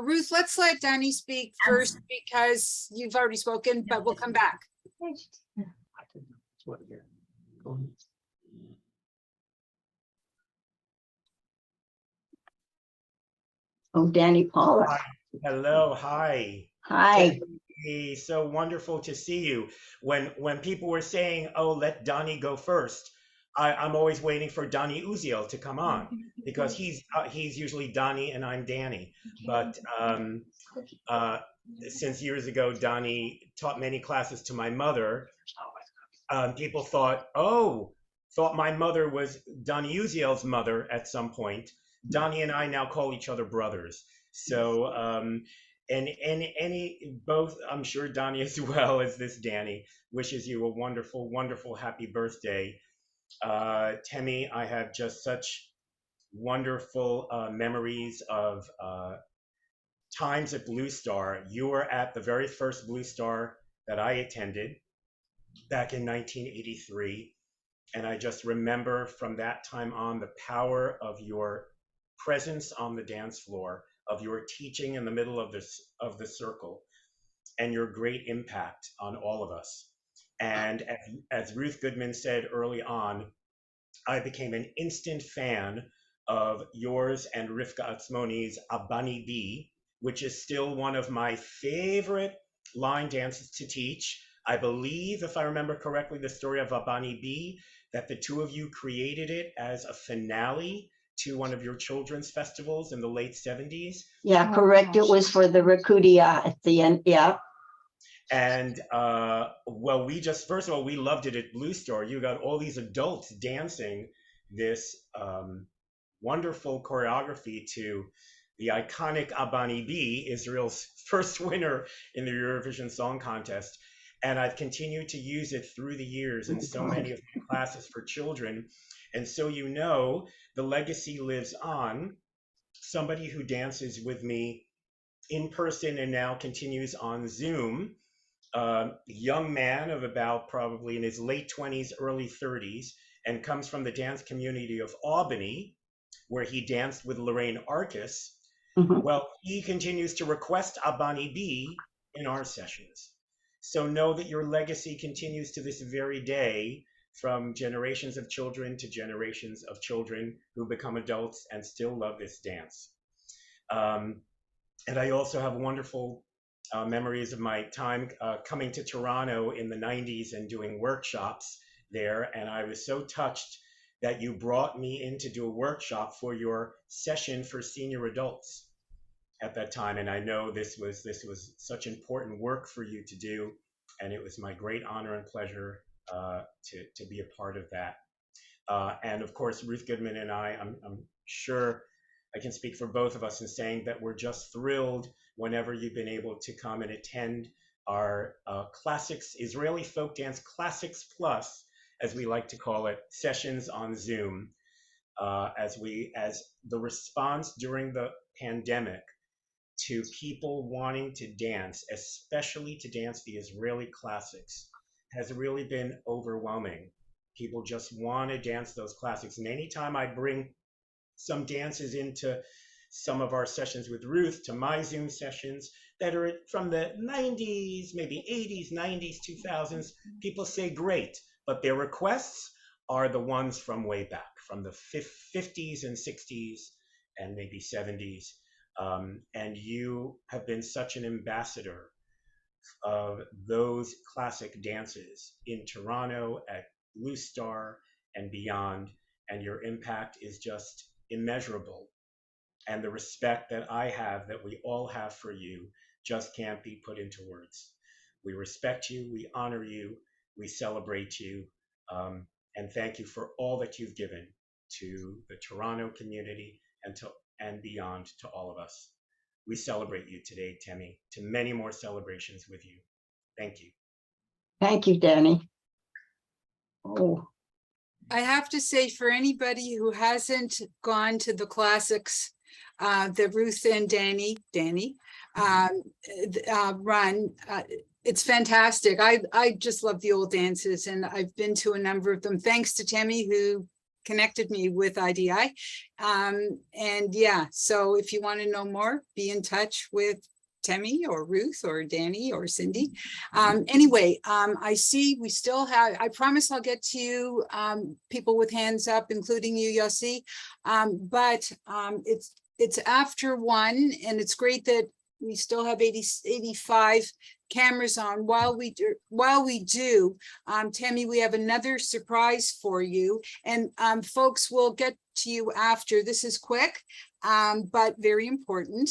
Ruth, let's let Danny speak first because you've already spoken, but we'll come back. Oh, Danny Paula. Hi. Hello, hi. Hi. Hey, so wonderful to see you. When people were saying, "Oh, let Donnie go first," I'm always waiting for Donnie Uziel to come on because he's usually Donnie and I'm Danny. But since years ago, Donnie taught many classes to my mother. People thought my mother was Donnie Uziel's mother at some point. Donnie and I now call each other brothers. So, and both, I'm sure Donnie as well as this Danny wishes you a wonderful, wonderful, happy birthday. Teme, I have just such wonderful memories of times at Blue Star. You were at the very first Blue Star that I attended back in 1983. And I just remember from that time on the power of your presence on the dance floor, of your teaching in the middle of the circle, and your great impact on all of us. And as Ruth Goodman said early on, I became an instant fan of yours and Rivka Atzmoni's Abani B, which is still one of my favorite line dances to teach. I believe, if I remember correctly, the story of Abani B, that the two of you created it as a finale to one of your children's festivals in the late 70s. Yeah, correct. It was for the Rakudia at the end. Yeah. And well, first of all, we loved it at Blue Star. You got all these adults dancing this wonderful choreography to the iconic Abani B, Israel's first winner in the Eurovision Song Contest. And I've continued to use it through the years in so many of my classes for children. And so, you know, the legacy lives on. Somebody who dances with me in person and now continues on Zoom, young man of about probably in his late 20s, early 30s, and comes from the dance community of Albany, where he danced with Lorraine Arcus. Well, he continues to request Abani B in our sessions. So know that your legacy continues to this very day, from generations of children to generations of children who become adults and still love this dance. And I also have wonderful memories of my time coming to Toronto in the 90s and doing workshops there. And I was so touched that you brought me in to do a workshop for your session for senior adults at that time. And I know this was such important work for you to do. And it was my great honor and pleasure to be a part of that. And of course, Ruth Goodman and I'm sure I can speak for both of us in saying that we're just thrilled whenever you've been able to come and attend our Classics, Israeli Folk Dance Classics Plus, as we like to call it, sessions on Zoom. As the response during the pandemic to people wanting to dance, especially to dance the Israeli classics, has really been overwhelming. People just want to dance those classics. And anytime I bring some dances into some of our sessions with Ruth, to my Zoom sessions that are from the 90s, maybe 80s, 90s, 2000s, people say great, but their requests are the ones from way back, from the 50s and 60s and maybe 70s. And you have been such an ambassador of those classic dances in Toronto, at Blue Star, and beyond. And your impact is just immeasurable. And the respect that I have, that we all have for you, just can't be put into words. We respect you, we honor you, we celebrate you, and thank you for all that you've given to the Toronto community and beyond to all of us. We celebrate you today, Teme, to many more celebrations with you. Thank you. Thank you, Danny. Oh. I have to say, for anybody who hasn't gone to the classics, the Ruth and Danny run, it's fantastic. I just love the old dances, and I've been to a number of them. Thanks to Teme, who connected me with IDI. And yeah, so if you want to know more, be in touch with Teme or Ruth or Danny or Cindy. Anyway, I see we still have, I promise I'll get to you, people with hands up, including you, Yossi. But it's after 1, and it's great that we still have 85 cameras on. While we do, Teme, we have another surprise for you, and folks will get to you after. This is quick, but very important.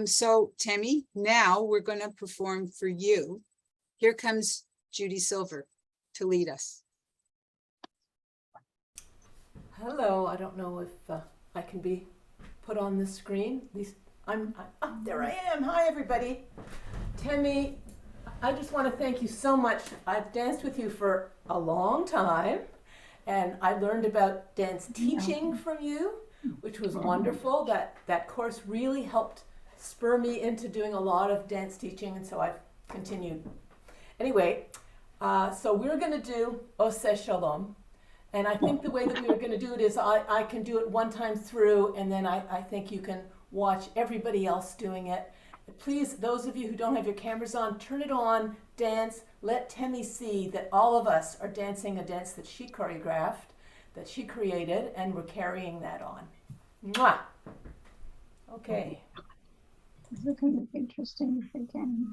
So Teme, now we're going to perform for you. Here comes Judy Silver to lead us. Hello, I don't know if I can be put on the screen. At least there I am. Hi, everybody. Teme, I just want to thank you so much. I've danced with you for a long time, and I learned about dance teaching from you, which was wonderful. That course really helped spur me into doing a lot of dance teaching, and so I've continued. Anyway, so we're going to do Oseh Shalom, and I think the way that we are going to do it is I can do it one time through, and then I think you can watch everybody else doing it. Please, those of you who don't have your cameras on, turn it on, dance, let Teme see that all of us are dancing a dance that she choreographed, that she created, and we're carrying that on. Mwah! Okay. This is kind of interesting again.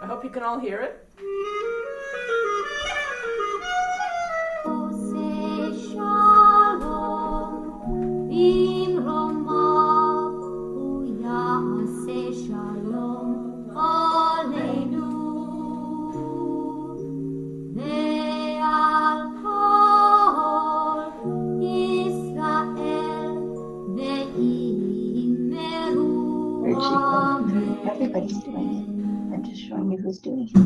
I hope you can all hear it. Everybody's doing it. I'm just showing you who's doing it.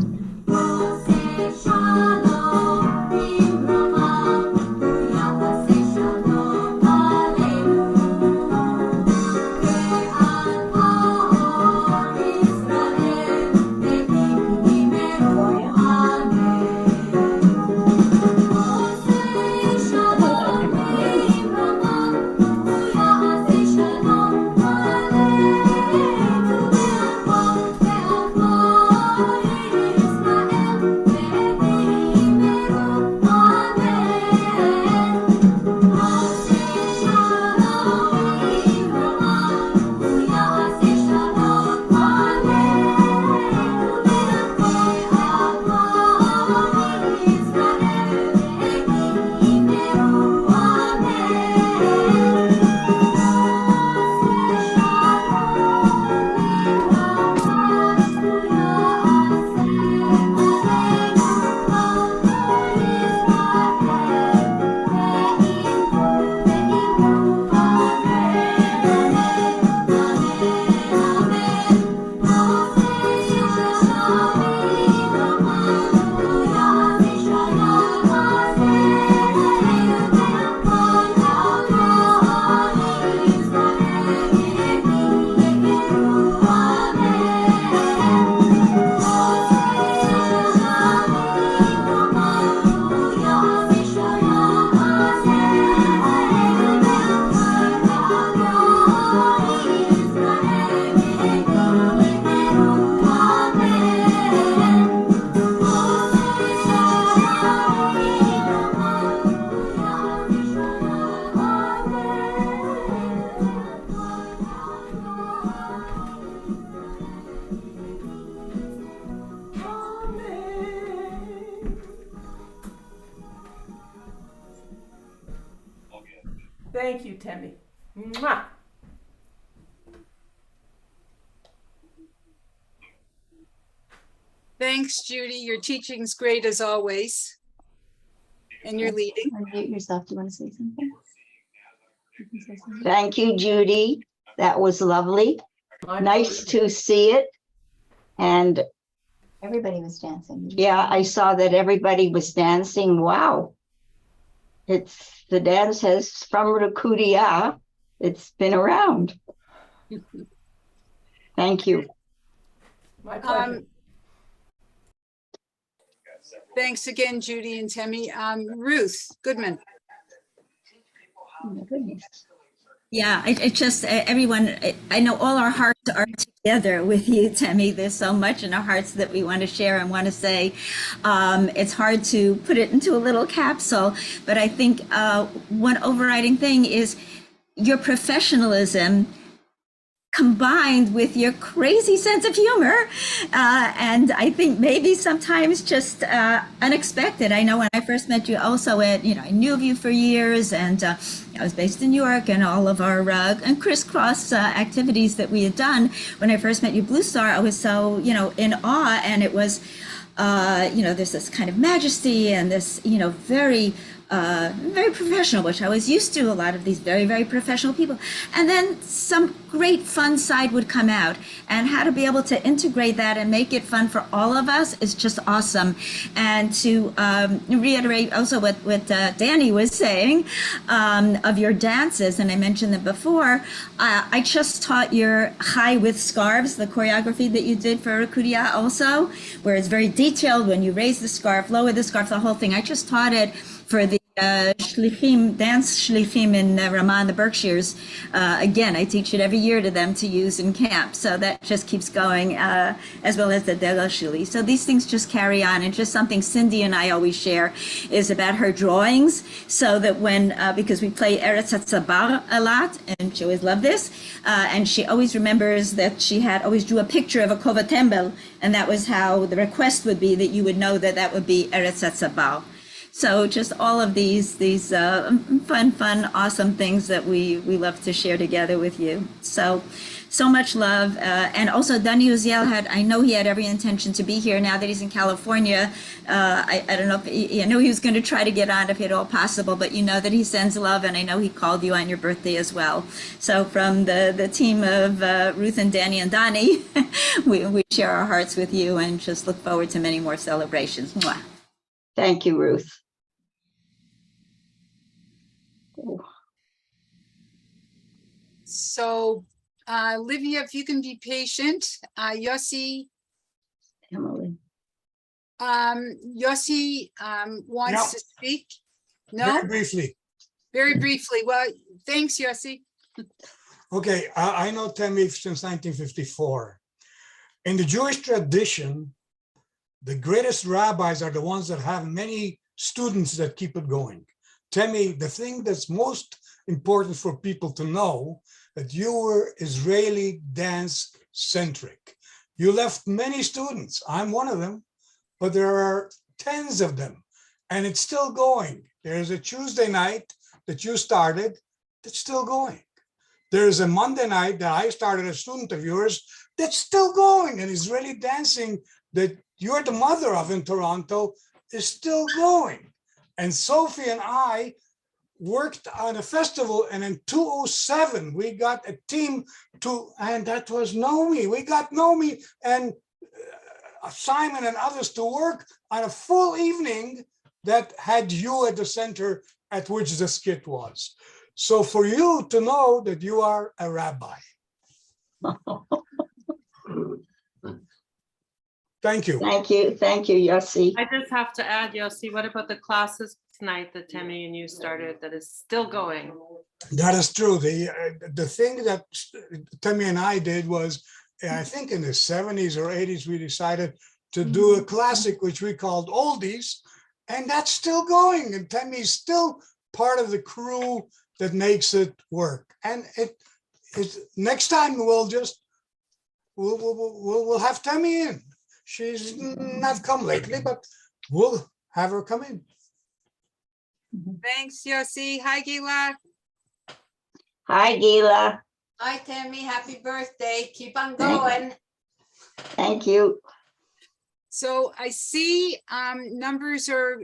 Thank you, Teme. Mwah! Thanks, Judy. Your teaching's great as always. And you're leading. Unmute yourself. Do you want to say something? Thank you, Judy. That was lovely. Nice to see it. And everybody was dancing. Yeah, I saw that everybody was dancing. Wow. The dance has from Rakudia. It's been around. Thank you. My pleasure. Thanks again, Judy and Temi. Ruth Goodman. Oh my goodness. Yeah, it just, everyone, I know all our hearts are together with you, Temi. There's so much in our hearts that we want to share and want to say. It's hard to put it into a little capsule, but I think one overriding thing is your professionalism combined with your crazy sense of humor. And I think maybe sometimes just unexpected. I know when I first met you also I knew of you for years, and I was based in New York, and all of our and crisscross activities that we had done. When I first met you, Blue Star, I was so, in awe, and it was, there's this kind of majesty and this, very professional, which I was used to, a lot of these very, very professional people. And then some great fun side would come out, and how to be able to integrate that and make it fun for all of us is just awesome. And to reiterate also what Danny was saying of your dances, and I mentioned them before, I just taught your high with scarves, the choreography that you did for Rikudia also, where it's very detailed when you raise the scarf, lower the scarf, the whole thing. I just taught it for the shlichim, dance shlichim in Ramah in the Berkshires. Again, I teach it every year to them to use in camp. So that just keeps going, as well as the Dela Shili. So these things just carry on. And just something Cindy and I always share is about her drawings. So that when, because we play Eretz HaTzabar a lot, and she always loved this, and she always remembers that she had always drew a picture of a Kova Tembel, and that was how the request would be, that you would know that that would be Eretz HaTzabar. So just all of these fun, awesome things that we love to share together with you. So much love. And also Danny Uziel I know he had every intention to be here. Now that he's in California, I don't know if, I know he was going to try to get on if at all possible, but you know that he sends love, and I know he called you on your birthday as well. So from the team of Ruth and Danny and Donnie, we share our hearts with you and just look forward to many more celebrations. Mwah. Thank you, Ruth. So, Livia, if you can be patient, Yossi. Emily. Yossi wants to speak. No? Very briefly. Very briefly. Well, thanks, Yossi. Okay, I know Temi since 1954. In the Jewish tradition, the greatest rabbis are the ones that have many students that keep it going. Temi, the thing that's most important for people to know, that you were Israeli dance centric. You left many students. I'm one of them, but there are tens of them, and it's still going. There's a Tuesday night that you started that's still going. There's a Monday night that I started, a student of yours, that's still going, and Israeli dancing that you're the mother of in Toronto is still going. And Sophie and I worked on a festival, and in 2007, we got a team and that was Nomi. We got Nomi and Simon and others to work on a full evening that had you at the center at which the skit was. So for you to know that you are a rabbi. Thank you. Thank you. Thank you, Yossi. I just have to add, Yossi, what about the classes tonight that Temi and you started that is still going? That is true. The thing that Temi and I did was, I think in the 70s or 80s, we decided to do a classic, which we called Oldies, and that's still going. And Temi's still part of the crew that makes it work. And it next time we'll have Temi in. She's not come lately, but we'll have her come in. Thanks, Yossi. Hi, Gila. Hi, Gila. Hi, Tammy. Happy birthday. Keep on going. Thank you. So I see numbers are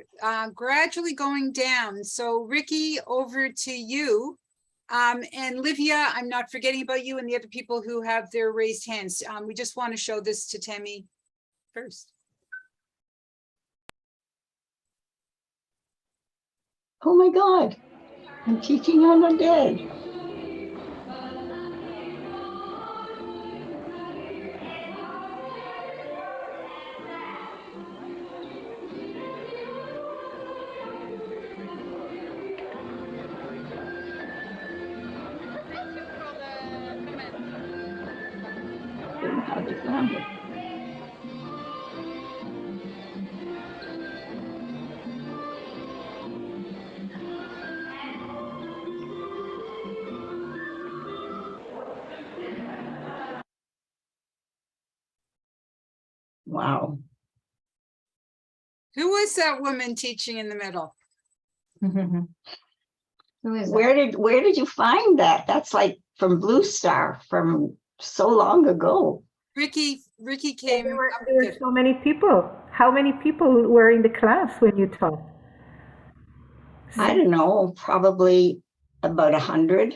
gradually going down. So Ricky, over to you. And Livia, I'm not forgetting about you and the other people who have their raised hands. We just want to show this to Temi first. Oh my God, I'm teaching on the day. glad you found it. Wow. Who was that woman teaching in the middle? Who is Where that? did you find that? That's like from Blue Star from so long ago. Ricky came There were, up there were with it. so many people. How many people were in the class when you taught? I don't know, probably about 100.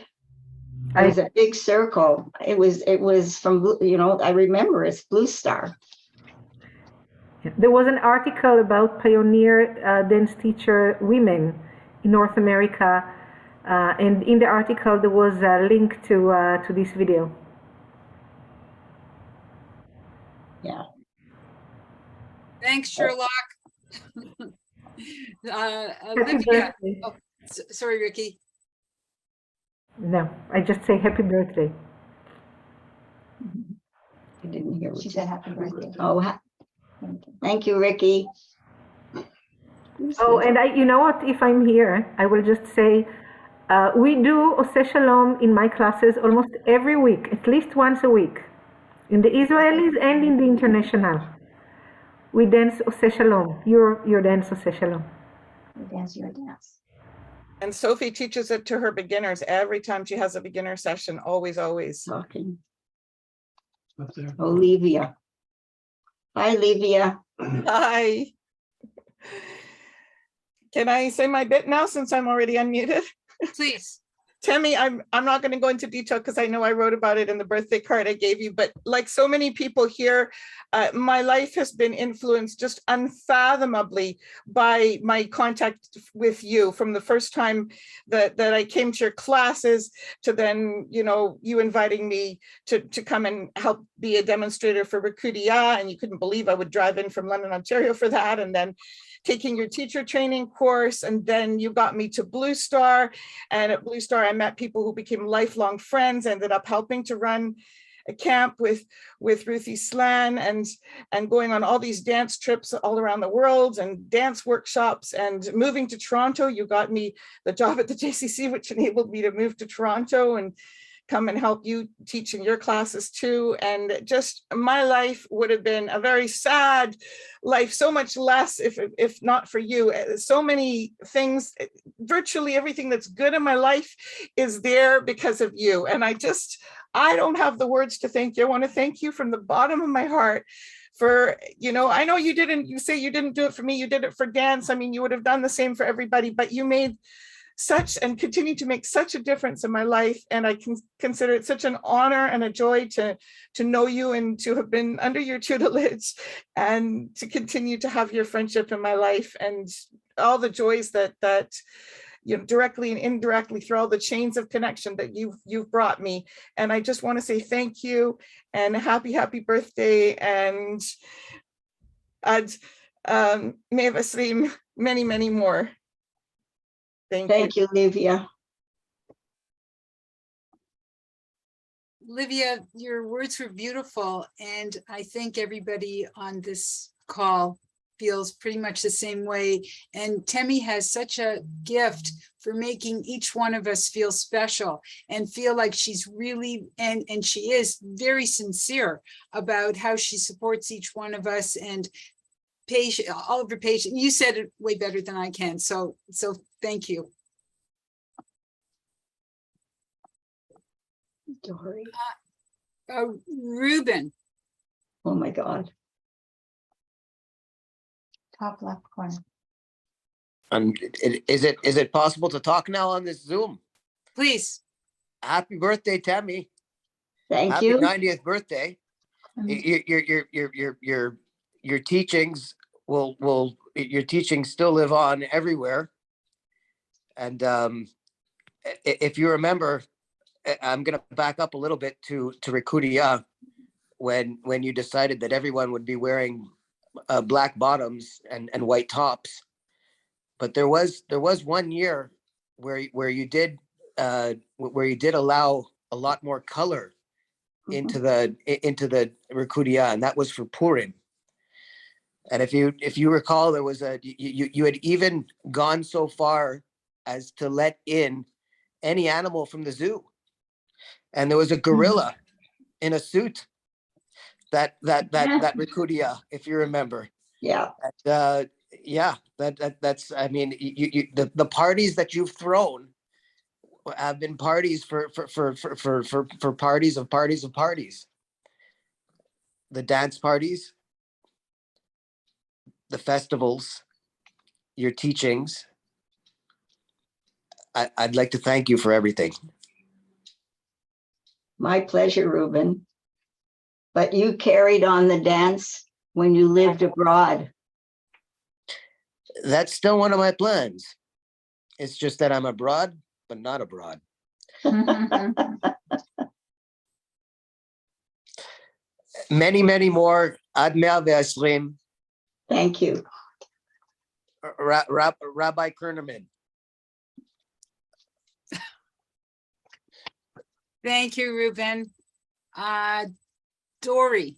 It was a big circle. It was from, you know, I remember it's Blue Star. There was an article about pioneer dance teacher women in North America, and in the article there was a link to this video. Yeah. Thanks, Sherlock. Happy Olivia. birthday. Oh, sorry, Ricky. No, I just say happy birthday. I didn't hear what She you said happy birthday. Oh, thank you, Ricky. Oh, and you know what? If I'm here, I will just say we do Oseh Shalom in my classes almost every week, at least once a week, in the Israelis and in the international. We dance Oseh Shalom. Your dance Oseh Shalom. You dance your dance. And Sophie teaches it to her beginners every time she has a beginner session, always. Talking. Olivia. Hi, Olivia. Hi. Can I say my bit now since I'm already unmuted? Please. Temi, I'm not going to go into detail because I know I wrote about it in the birthday card I gave you, but like so many people here, my life has been influenced just unfathomably by my contact with you from the first time that I came to your classes to then, you know, you inviting me to come and help be a demonstrator for Rikudiya, and you couldn't believe I would drive in from London, Ontario for that, and then taking your teacher training course, and then you got me to Blue Star, and at Blue Star I met people who became lifelong friends, ended up helping to run a camp with Ruthie Slan, and going on all these dance trips all around the world and dance workshops, and moving to Toronto. You got me the job at the JCC, which enabled me to move to Toronto and come and help you teach in your classes too. And just my life would have been a very sad life, so much less if not for you. So many things, virtually everything that's good in my life is there because of you. And I don't have the words to thank you. I want to thank you from the bottom of my heart for, you know, I know you say you didn't do it for me, you did it for dance. I mean, you would have done the same for everybody, but you made such and continue to make such a difference in my life, and I can consider it such an honor and a joy to know you and to have been under your tutelage and to continue to have your friendship in my life, and all the joys that you know, directly and indirectly through all the chains of connection that you've brought me. And I just want to say thank you and happy birthday, and Ad Mevasrim, many more. Thank you, Olivia. Olivia, your words were beautiful, and I think everybody on this call feels pretty much the same way. And Temi has such a gift for making each one of us feel special and feel like she's really, and she is very sincere about how she supports each one of us, and patient, all of her patients. You said it way better than I can. So thank you. Dory. Ruben. Oh my God. Top left corner. Is it possible to talk now on this Zoom? Please. Happy birthday, Temi. Thank Happy you. 90th birthday. Your teachings your teachings still live on everywhere. And if you remember, I'm going to back up a little bit to Rikudiya, when you decided that everyone would be wearing black bottoms and white tops. But there was 1 year where you did allow a lot more color into the Rikudia, and that was for Purim. And if you recall, there was you had even gone so far as to let in any animal from the zoo, and there was a gorilla in a suit that Rikudia, if you remember. Yeah. Yeah, that's, I mean, the parties that you've thrown have been parties for parties of parties of parties. The dance parties, the festivals, your teachings. I'd like to thank you for everything. My pleasure, Reuben. But you carried on the dance when you lived abroad. That's still one of my plans. It's just that I'm abroad, but not abroad. Many, many more. Ad 120. Thank you. Rabbi Kernerman. Thank you, Reuben. Dory.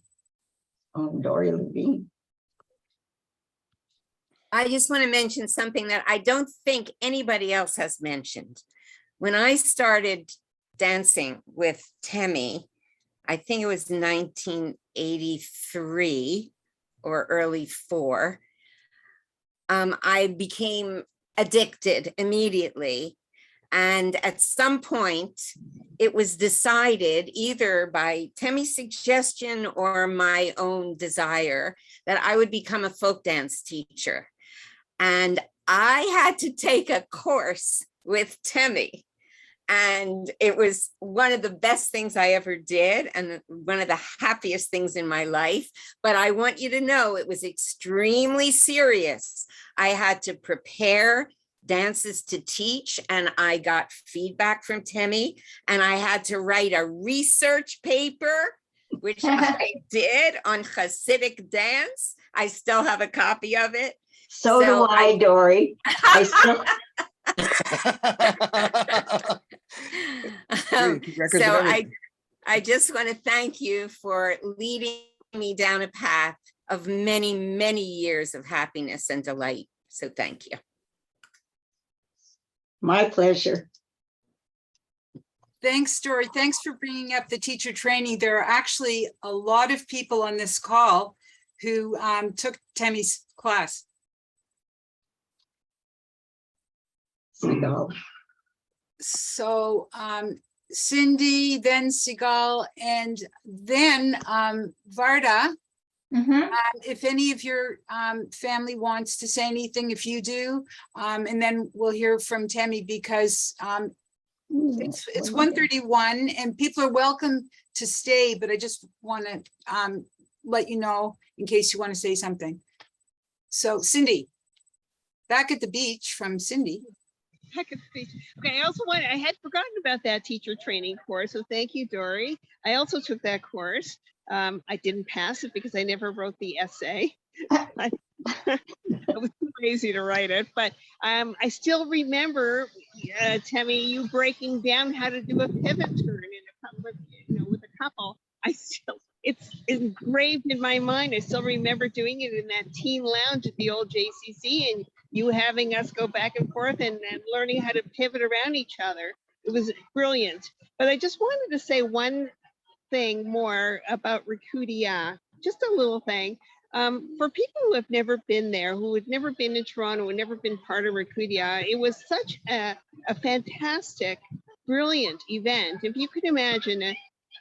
Oh, Dory Levine. I just want to mention something that I don't think anybody else has mentioned. When I started dancing with Teme, I think it was 1983 or early 4, I became addicted immediately. And at some point, it was decided either by Teme's suggestion or my own desire that I would become a folk dance teacher. And I had to take a course with Teme. And it was one of the best things I ever did and one of the happiest things in my life. But I want you to know it was extremely serious. I had to prepare dances to teach, and I got feedback from Teme, and I had to write a research paper, which I did on Hasidic dance. I still have a copy of it. So do I, Dory. I still... So I just want to thank you for leading me down a path of many, many years of happiness and delight. So thank you. My pleasure. Thanks, Dory. Thanks for bringing up the teacher training. There are actually a lot of people on this call who took Teme's class. So Cindy, then Sigal, and then Varda. If any of your family wants to say anything, if you do, and then we'll hear from Teme, because it's 1:31 and people are welcome to stay, but I just want to let you know in case you want to say something. So Cindy, back at the beach from Cindy. Okay, I had forgotten about that teacher training course, so thank you, Dory. I also took that course. I didn't pass it because I never wrote the essay. I was too lazy to write it, but I still remember, Teme, you breaking down how to do a pivot turn with a couple. It's engraved in my mind. I still remember doing it in that teen lounge at the old JCC, and you having us go back and forth and learning how to pivot around each other. It was brilliant. But I just wanted to say one thing more about Rikudia, just a little thing. For people who have never been there, who had never been in Toronto, who had never been part of Rikudia, it was such a fantastic, brilliant event. If you could imagine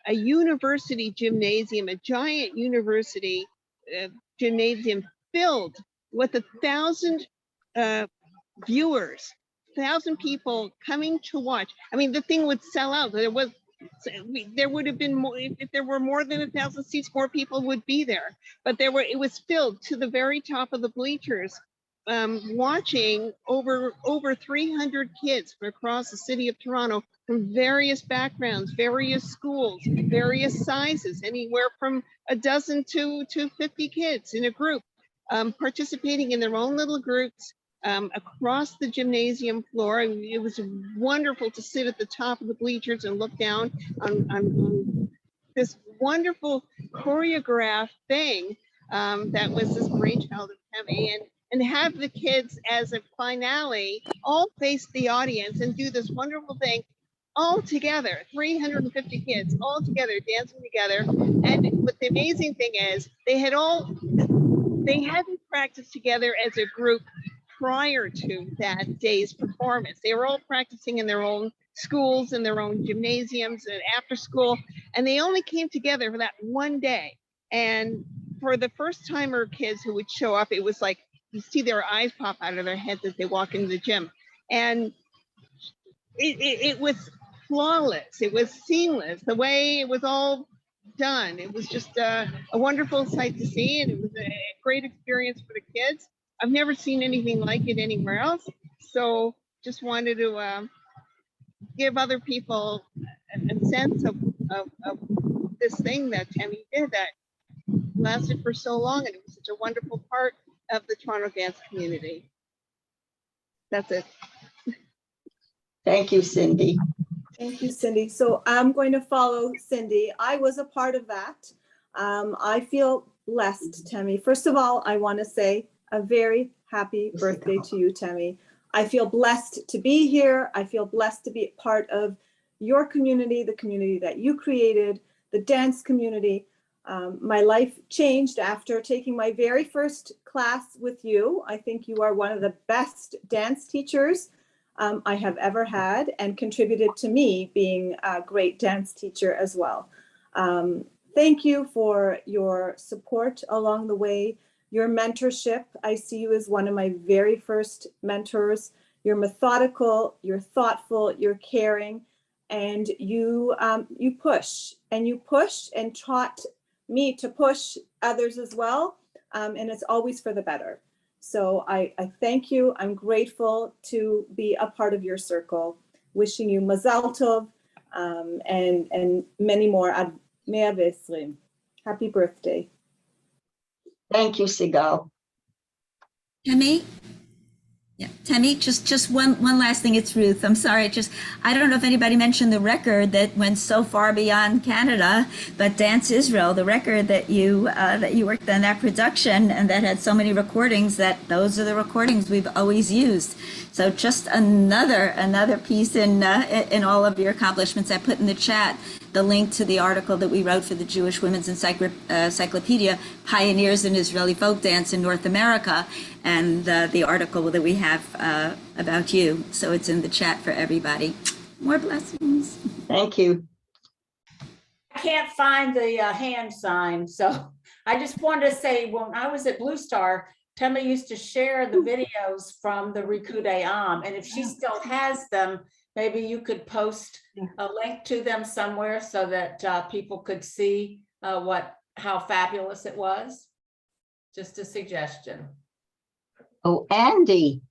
a university gymnasium, a giant university gymnasium filled with 1,000 viewers, 1,000 people coming to watch. I mean, the thing would sell out. There would have been more, if there were more than 1,000 seats, more people would be there. But it was filled to the very top of the bleachers, watching over 300 kids from across the city of Toronto, from various backgrounds, various schools, various sizes, anywhere from a dozen to 50 kids in a group, participating in their own little groups across the gymnasium floor. And it was wonderful to sit at the top of the bleachers and look down on this wonderful choreographed thing that was this brainchild of Teme, and have the kids as a finale all face the audience and do this wonderful thing all together, 350 kids all together, dancing together. And what the amazing thing is, they hadn't practiced together as a group prior to that day's performance. They were all practicing in their own schools and their own gymnasiums and after school, and they only came together for that one day. And for the first timer kids who would show up, it was like you see their eyes pop out of their heads as they walk into the gym. And it was flawless. It was seamless. The way it was all done, it was just a wonderful sight to see, and it was a great experience for the kids. I've never seen anything like it anywhere else, so just wanted to give other people a sense of this thing that Teme did that lasted for so long, and it was such a wonderful part of the Toronto dance community. That's it. Thank you, Cindy. Thank you, Cindy. So I'm going to follow Cindy. I was a part of that. I feel blessed, Teme. First of all, I want to say a very happy birthday to you, Teme. I feel blessed to be here. I feel blessed to be part of your community, the community that you created, the dance community. My life changed after taking my very first class with you. I think you are one of the best dance teachers I have ever had, and contributed to me being a great dance teacher as well. Thank you for your support along the way, your mentorship. I see you as one of my very first mentors. You're methodical, you're thoughtful, you're caring, and you push and taught me to push others as well. And it's always for the better. So I thank you. I'm grateful to be a part of your circle. Wishing you Mazal Tov and many more. Ad 120. Happy birthday. Thank you, Sigal. Teme? Yeah, Teme, just one last thing. It's Ruth. I'm sorry. I don't know if anybody mentioned the record that went so far beyond Canada, but Dance Israel, the record that you worked on that production and that had so many recordings, that those are the recordings we've always used. So just another piece in all of your accomplishments. I put in the chat the link to the article that we wrote for the Jewish Women's Encyclopedia, Pioneers in Israeli Folk Dance in North America, and the article that we have about you. So it's in the chat for everybody. More blessings. Thank you. I can't find the hand sign, so I just wanted to say, when I was at Blue Star, Teme used to share the videos from the Rikudei Am, and if she still has them, maybe you could post a link to them somewhere so that people could see how fabulous it was. Just a suggestion. Oh, Andy.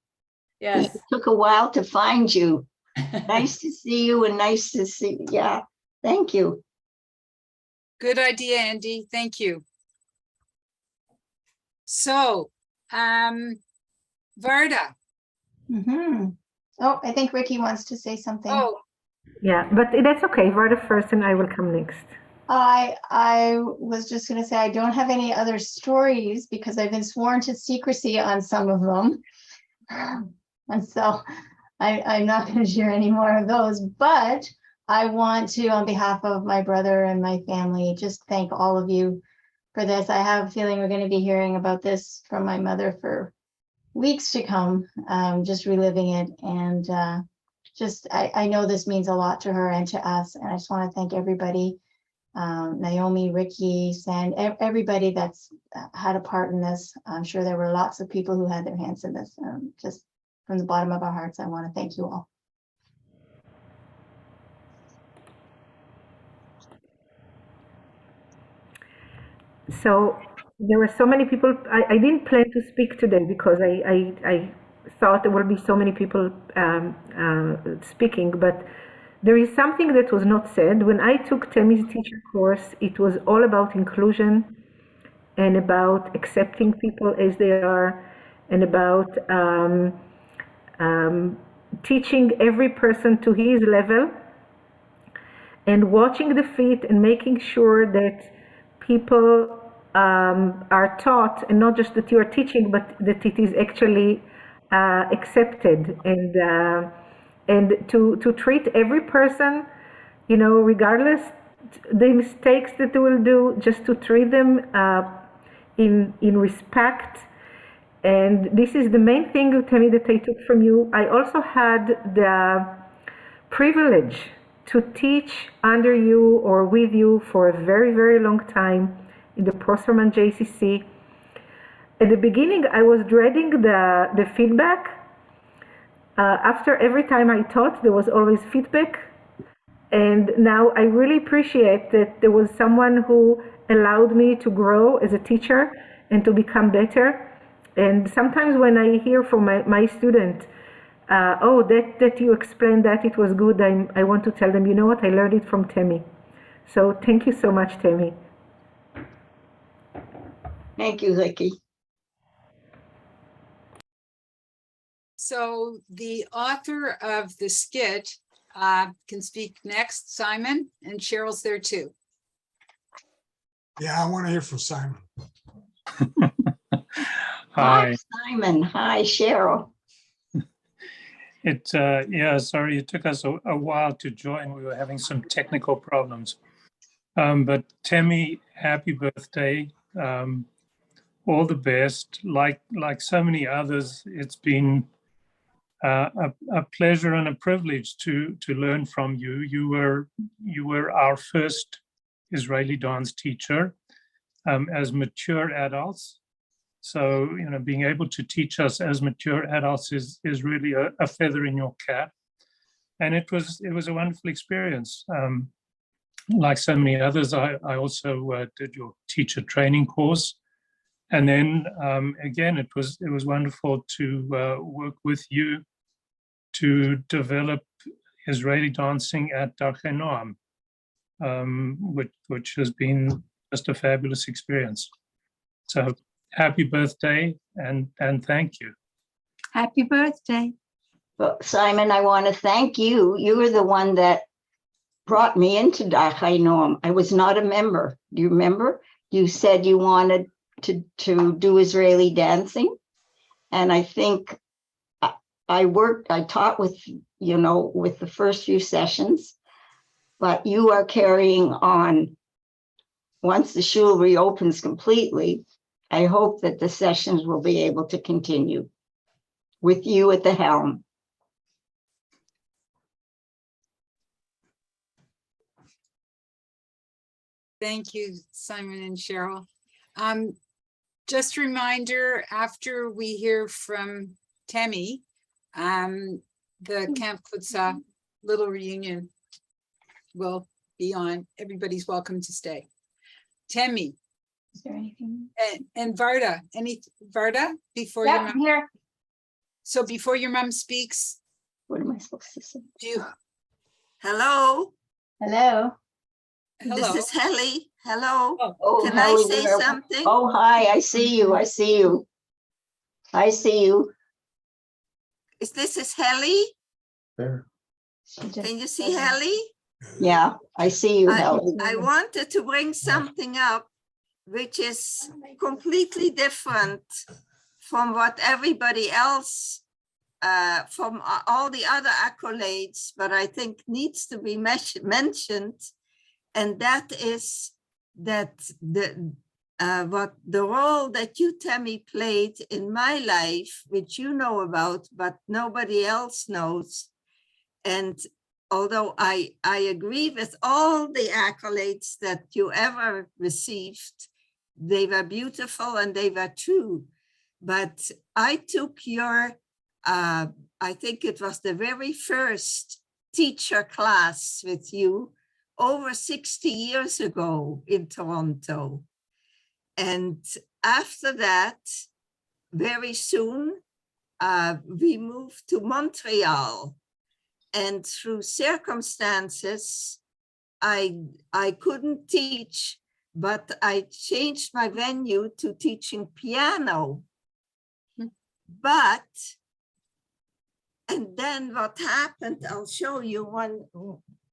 Yes. It took a while to find you. Nice to see you, and nice to see. Yeah. Thank you. Good idea, Andy. Thank you. So, Varda. Oh, I think Ricky wants to say something. Oh, Yeah, but that's okay. Varda first, and I will come next. I was just going to say I don't have any other stories because I've been sworn to secrecy on some of them. And so I'm not going to share any more of those. But I want to, on behalf of my brother and my family, just thank all of you for this. I have a feeling we're going to be hearing about this from my mother for weeks to come, just reliving it. And I know this means a lot to her and to us. And I just want to thank everybody. Naomi, Ricky, Sand, everybody that's had a part in this. I'm sure there were lots of people who had their hands in this. Just from the bottom of our hearts, I want to thank you all. So there were so many people. I didn't plan to speak today because I thought there would be so many people speaking, but there is something that was not said. When I took Teme's teacher course, it was all about inclusion and about accepting people as they are, and about teaching every person to his level. and watching the feet and making sure that people are taught, and not just that you are teaching, but that it is actually accepted, and to treat every person, you know, regardless the mistakes that they will do, just to treat them in respect. And this is the main thing, Teme, that I took from you. I also had the privilege to teach under you or with you for a very, very long time in the Prosterman JCC. At the beginning, I was dreading the feedback. After every time I taught, there was always feedback. And now I really appreciate that there was someone who allowed me to grow as a teacher and to become better. And sometimes when I hear from my student, oh, that you explained that, it was good, I want to tell them, you know what, I learned it from Teme. So thank you so much, Teme. Thank you, Ricky. So the author of the skit can speak next, Simon, and Cheryl's there too. Yeah, I want to hear from Simon. Hi, Simon. Hi, Cheryl. Yeah, sorry, it took us a while to join. We were having some technical problems. But Teme, happy birthday. All the best. Like so many others, it's been a pleasure and a privilege to learn from you. You were our first Israeli dance teacher as mature adults. So, you know, being able to teach us as mature adults is really a feather in your cap. And it was a wonderful experience. Like so many others, I also did your teacher training course. And then again, it was wonderful to work with you to develop Israeli dancing at Darchei Noam, which has been just a fabulous experience. So happy birthday and thank you. Happy birthday. Well, Simon, I want to thank you. You were the one that brought me into Darchei Noam. I was not a member. Do you remember? You said you wanted to do Israeli dancing. And I think I taught with, you know, with the first few sessions, but you are carrying on. Once the shul reopens completely, I hope that the sessions will be able to continue with you at the helm. Thank you, Simon and Cheryl. Just a reminder, after we hear from Teme, the Camp Kutzah little reunion will be on. Everybody's welcome to stay. Teme. Is there anything? And Varda, Varda, before Yeah, your I'm here. So before your mom speaks, what am I supposed to say? Hello. Hello. This is Helly. Hello. Oh, Can Helly, I say where- something? Oh, hi, I see you. I see you. I see you. This is Helly. There. Can you see Helly? Yeah, I see you, Helly. I wanted to bring something up which is completely different from what everybody else, from all the other accolades, but I think needs to be mentioned. And that is that what the role that you, Teme, played in my life, which you know about, but nobody else knows. And although I agree with all the accolades that you ever received, they were beautiful and they were true. But I took your, I think it was the very first teacher class with you over 60 years ago in Toronto. And after that, very soon, we moved to Montreal. And through circumstances, I couldn't teach, but I changed my venue to teaching piano. But, and then what happened, I'll show you one,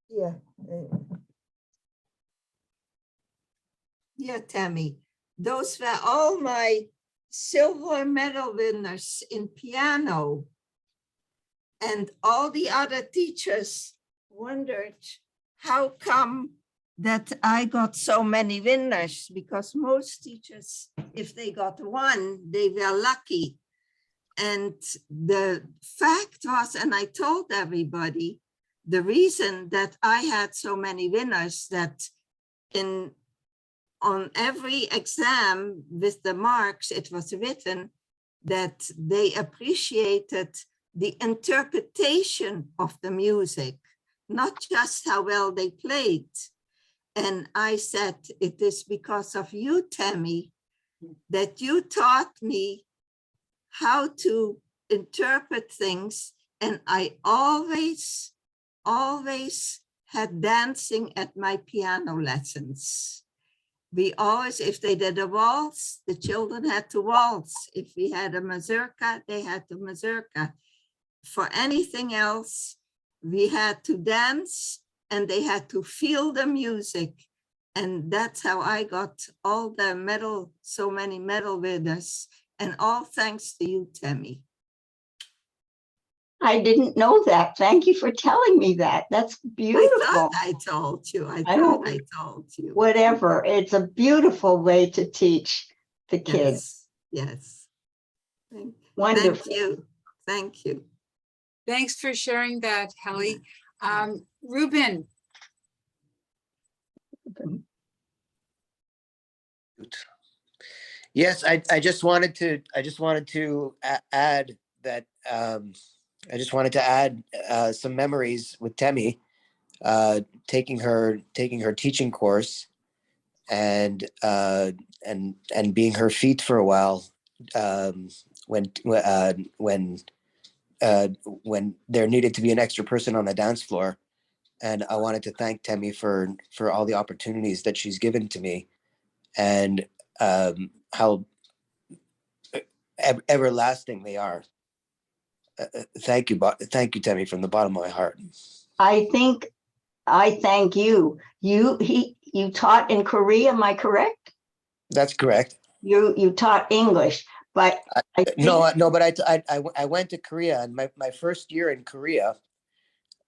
yeah. Yeah, Tammy, those were all my silver medal winners in piano. And all the other teachers wondered how come that I got so many winners, because most teachers, if they got one, they were lucky. And the fact was, and I told everybody, the reason that I had so many winners, that on every exam with the marks, it was written that they appreciated the interpretation of the music, not just how well they played. And I said, it is because of you, Teme, that you taught me how to interpret things. And I always had dancing at my piano lessons. We always, if they did a waltz, the children had to waltz. If we had a mazurka, they had to mazurka. For anything else, we had to dance and they had to feel the music. And that's how I got all the medal, so many medal winners, and all thanks to you, Teme. I didn't know that. Thank you for telling me that. That's beautiful. I thought I told you. I thought I told you. Whatever. It's a beautiful way to teach the kids. Yes. Wonderful. Thank you. Thank you. Thanks for sharing that, Helly. Ruben. Yes, I just wanted to add that I just wanted to add some memories with Teme, taking her teaching course and being her feet for a while when there needed to be an extra person on the dance floor. And I wanted to thank Teme for all the opportunities that she's given to me, and how everlasting they are. Thank you, Teme, from the bottom of my heart. I thank you. You taught in Korea, am I correct? That's correct. You taught English, but I think... but I went to Korea, and my first year in Korea,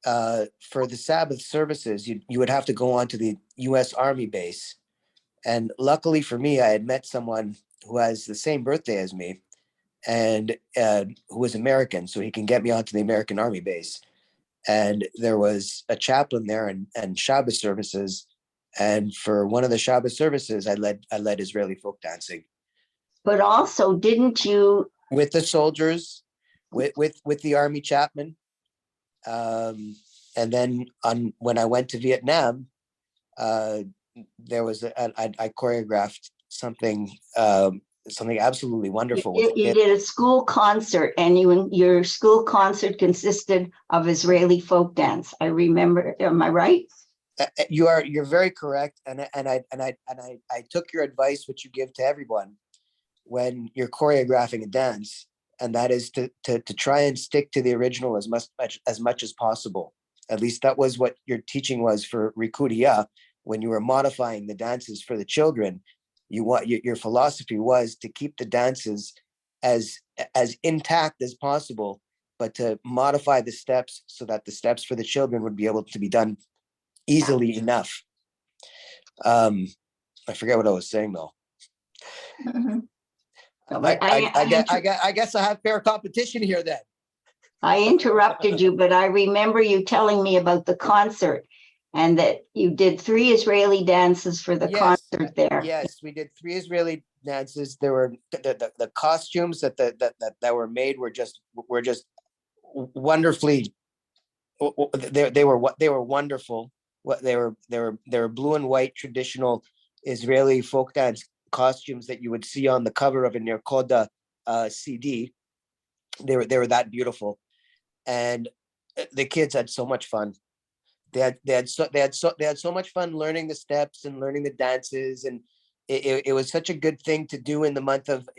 for the Sabbath services, you would have to go onto the U.S. Army base. And luckily for me, I had met someone who has the same birthday as me, and who was American, so he can get me onto the American Army base. And there was a chaplain there and Shabbos services. And for one of the Shabbos services, I led Israeli folk dancing. But also, didn't you? With the soldiers, with the Army chaplain. And then when I went to Vietnam, there was I choreographed something absolutely wonderful. You did a school concert, and your school concert consisted of Israeli folk dance. I remember. Am I right? You're very correct, and I took your advice, which you give to everyone when you're choreographing a dance, and that is to try and stick to the original as much as possible. At least that was what your teaching was for Rikudiya. When you were modifying the dances for the children, your philosophy was to keep the dances as intact as possible, but to modify the steps so that the steps for the children would be able to be done easily enough. I forget what I was saying though. Mm-hmm. I guess I have fair competition here then. I interrupted you, but I remember you telling me about the concert, and that you did 3 Israeli dances for the concert there. Yes, we did 3 Israeli dances. There were the costumes that were made were just wonderfully. They were wonderful. They were blue and white traditional Israeli folk dance costumes that you would see on the cover of a Nirkoda CD. They were that beautiful, and the kids had so much fun. They had so much fun learning the steps and learning the dances, and it was such a good thing to do in the month of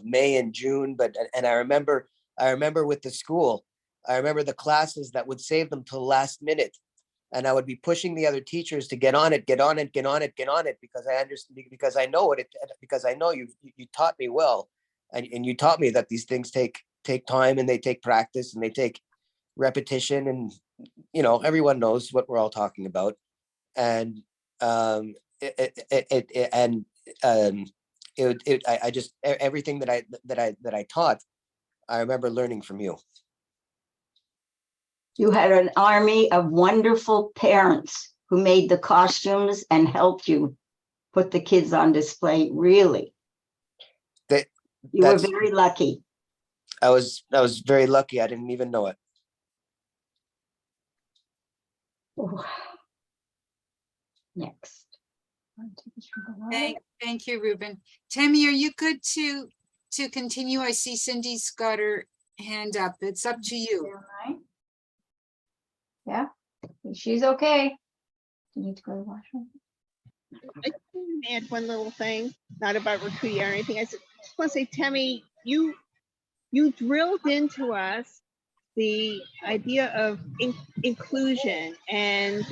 May and June. And I remember with the school, I remember the classes that would save them till the last minute And I would be pushing the other teachers to get on it, get on it, get on it, get on it, because I understand, because I know it, because I know you taught me well, and you taught me that these things take time, and they take practice, and they take repetition, and everyone knows what we're all talking about. And I just, everything that I taught, I remember learning from you. You had an army of wonderful parents who made the costumes and helped you put the kids on display. Really, you were very lucky. I was very lucky. I didn't even know it. Next. Thank you, Ruben. Teme, are you good to continue? I see Cindy's got her hand up. It's up to you. Yeah, she's okay. You need to go to the washroom. I just want to add one little thing, not about Rakuya or anything. I just want to say, Teme, you drilled into us the idea of inclusion and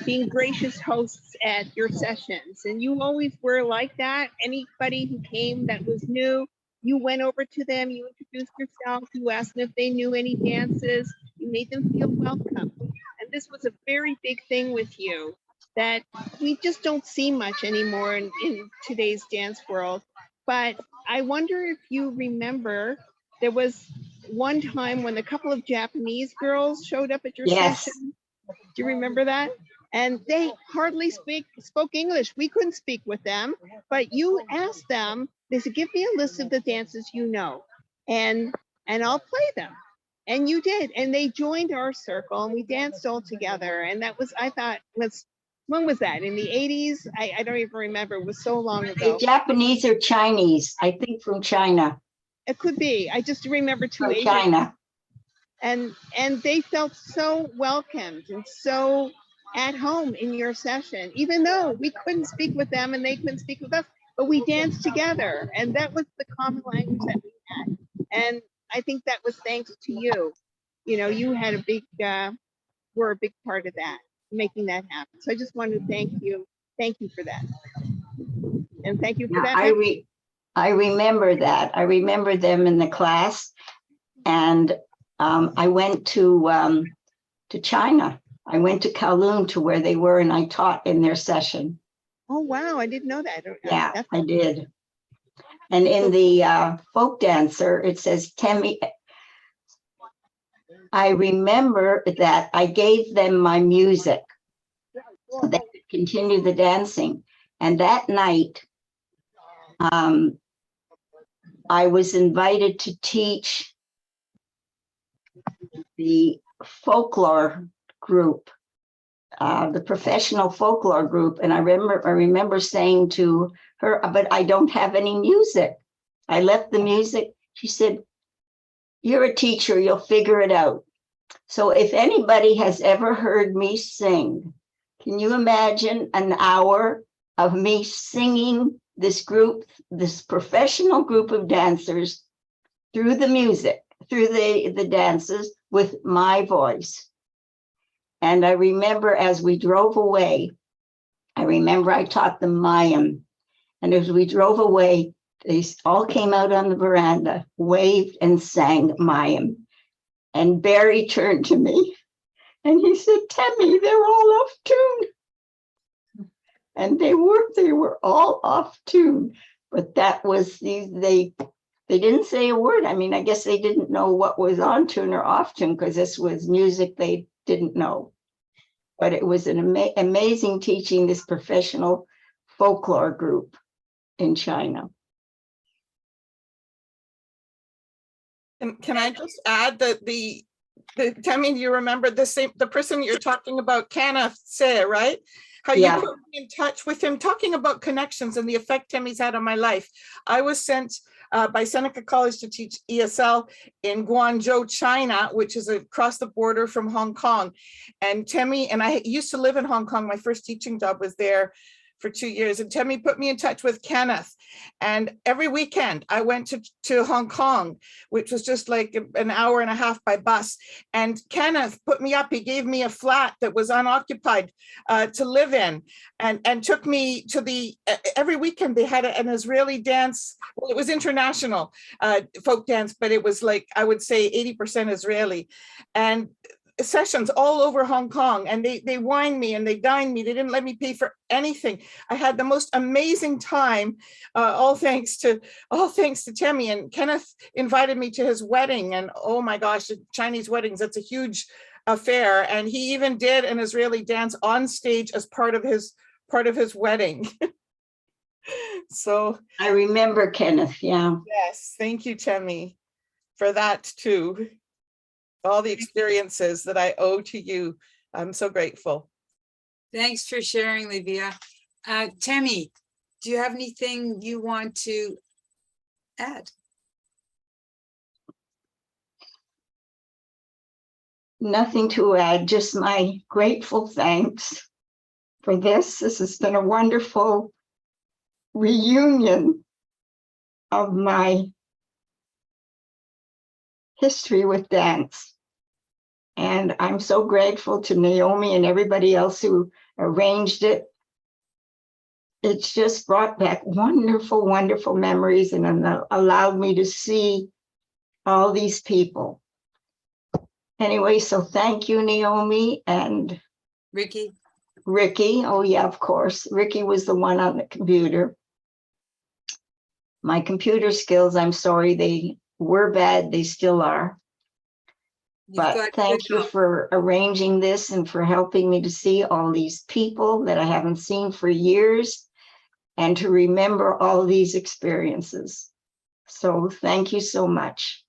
being gracious hosts at your sessions. And you always were like that. Anybody who came that was new, you went over to them, you introduced yourself, you asked them if they knew any dances, you made them feel welcome. And this was a very big thing with you that we just don't see much anymore in today's dance world. But I wonder if you remember, there was one time when a couple of Japanese girls showed up at your session. Do you remember that? And they hardly spoke English. We couldn't speak with them, but you asked them, they said, give me a list of the dances you know, and I'll play them. And you did, and they joined our circle and we danced all together. And that was, I thought, when was that? In the 80s? I don't even remember. It was so long ago. Japanese or Chinese? I think from China. It could be. I just remember two Asian. China. And they felt so welcomed and so at home in your session, even though we couldn't speak with them and they couldn't speak with us, but we danced together. And that was the common language that we had. And I think that was thanks to you. You had were a big part of that, making that happen. So I just wanted to thank you. Thank you for that. And thank you for that. I remember that. I remember them in the class. And I went to China. I went to Kowloon, to where they were, and I taught in their session. Oh, wow. I didn't know that. Yeah, I did. And in the folk dancer, it says, Teme, I remember that I gave them my music so they could continue the dancing. And that night, I was invited to teach the folklore group, the professional folklore group. And I remember saying to her, but I don't have any music. I left the music. She said, you're a teacher, you'll figure it out. So if anybody has ever heard me sing, can you imagine an hour of me singing this group, this professional group of dancers, through the music, through the dances, with my voice? And I remember as we drove away, I taught them Mayim. And as we drove away, they all came out on the veranda, waved and sang Mayim. And Barry turned to me and he said, Teme, they're all off tune. And they were all off tune. But that was they didn't say a word. I mean, I guess they didn't know what was on tune or off tune, because this was music they didn't know. But it was an amazing teaching this professional folklore group in China. And can I just add that Teme, you remember the person you're talking about, Kana Se, right? How you put me in touch with him, talking about connections and the effect Teme's had on my life. I was sent by Seneca College to teach ESL in Guangzhou, China, which is across the border from Hong Kong. And Teme, and I used to live in Hong Kong. My first teaching job was there for 2 years. And Teme put me in touch with Kenneth. And every weekend I went to Hong Kong, which was just like an hour and a half by bus. And Kenneth put me up. He gave me a flat that was unoccupied to live in, and took me to every weekend they had an Israeli dance. Well, it was international folk dance, but it was like, I would say 80% Israeli. And sessions all over Hong Kong, and they wined me and they dined me. They didn't let me pay for anything. I had the most amazing time, all thanks to Teme. And Kenneth invited me to his wedding, and oh my gosh, Chinese weddings, that's a huge affair. And he even did an Israeli dance on stage as part of his wedding. So I remember Kenneth, yeah. yes, thank you, Teme, for that too. All the experiences that I owe to you. I'm so grateful. Thanks for sharing, Livia. Teme, do you have anything you want to add? Nothing to add, just my grateful thanks for this. This has been a wonderful reunion of my history with dance. And I'm so grateful to Naomi and everybody else who arranged it. It's just brought back wonderful, wonderful memories and allowed me to see all these people. Anyway, so thank you, Naomi and Ricky. Oh yeah, of course. Ricky was the one on the computer. My computer skills, I'm sorry, they were bad. They still are. But thank you for arranging this and for helping me to see all these people that I haven't seen for years and to remember all these experiences. So thank you so much.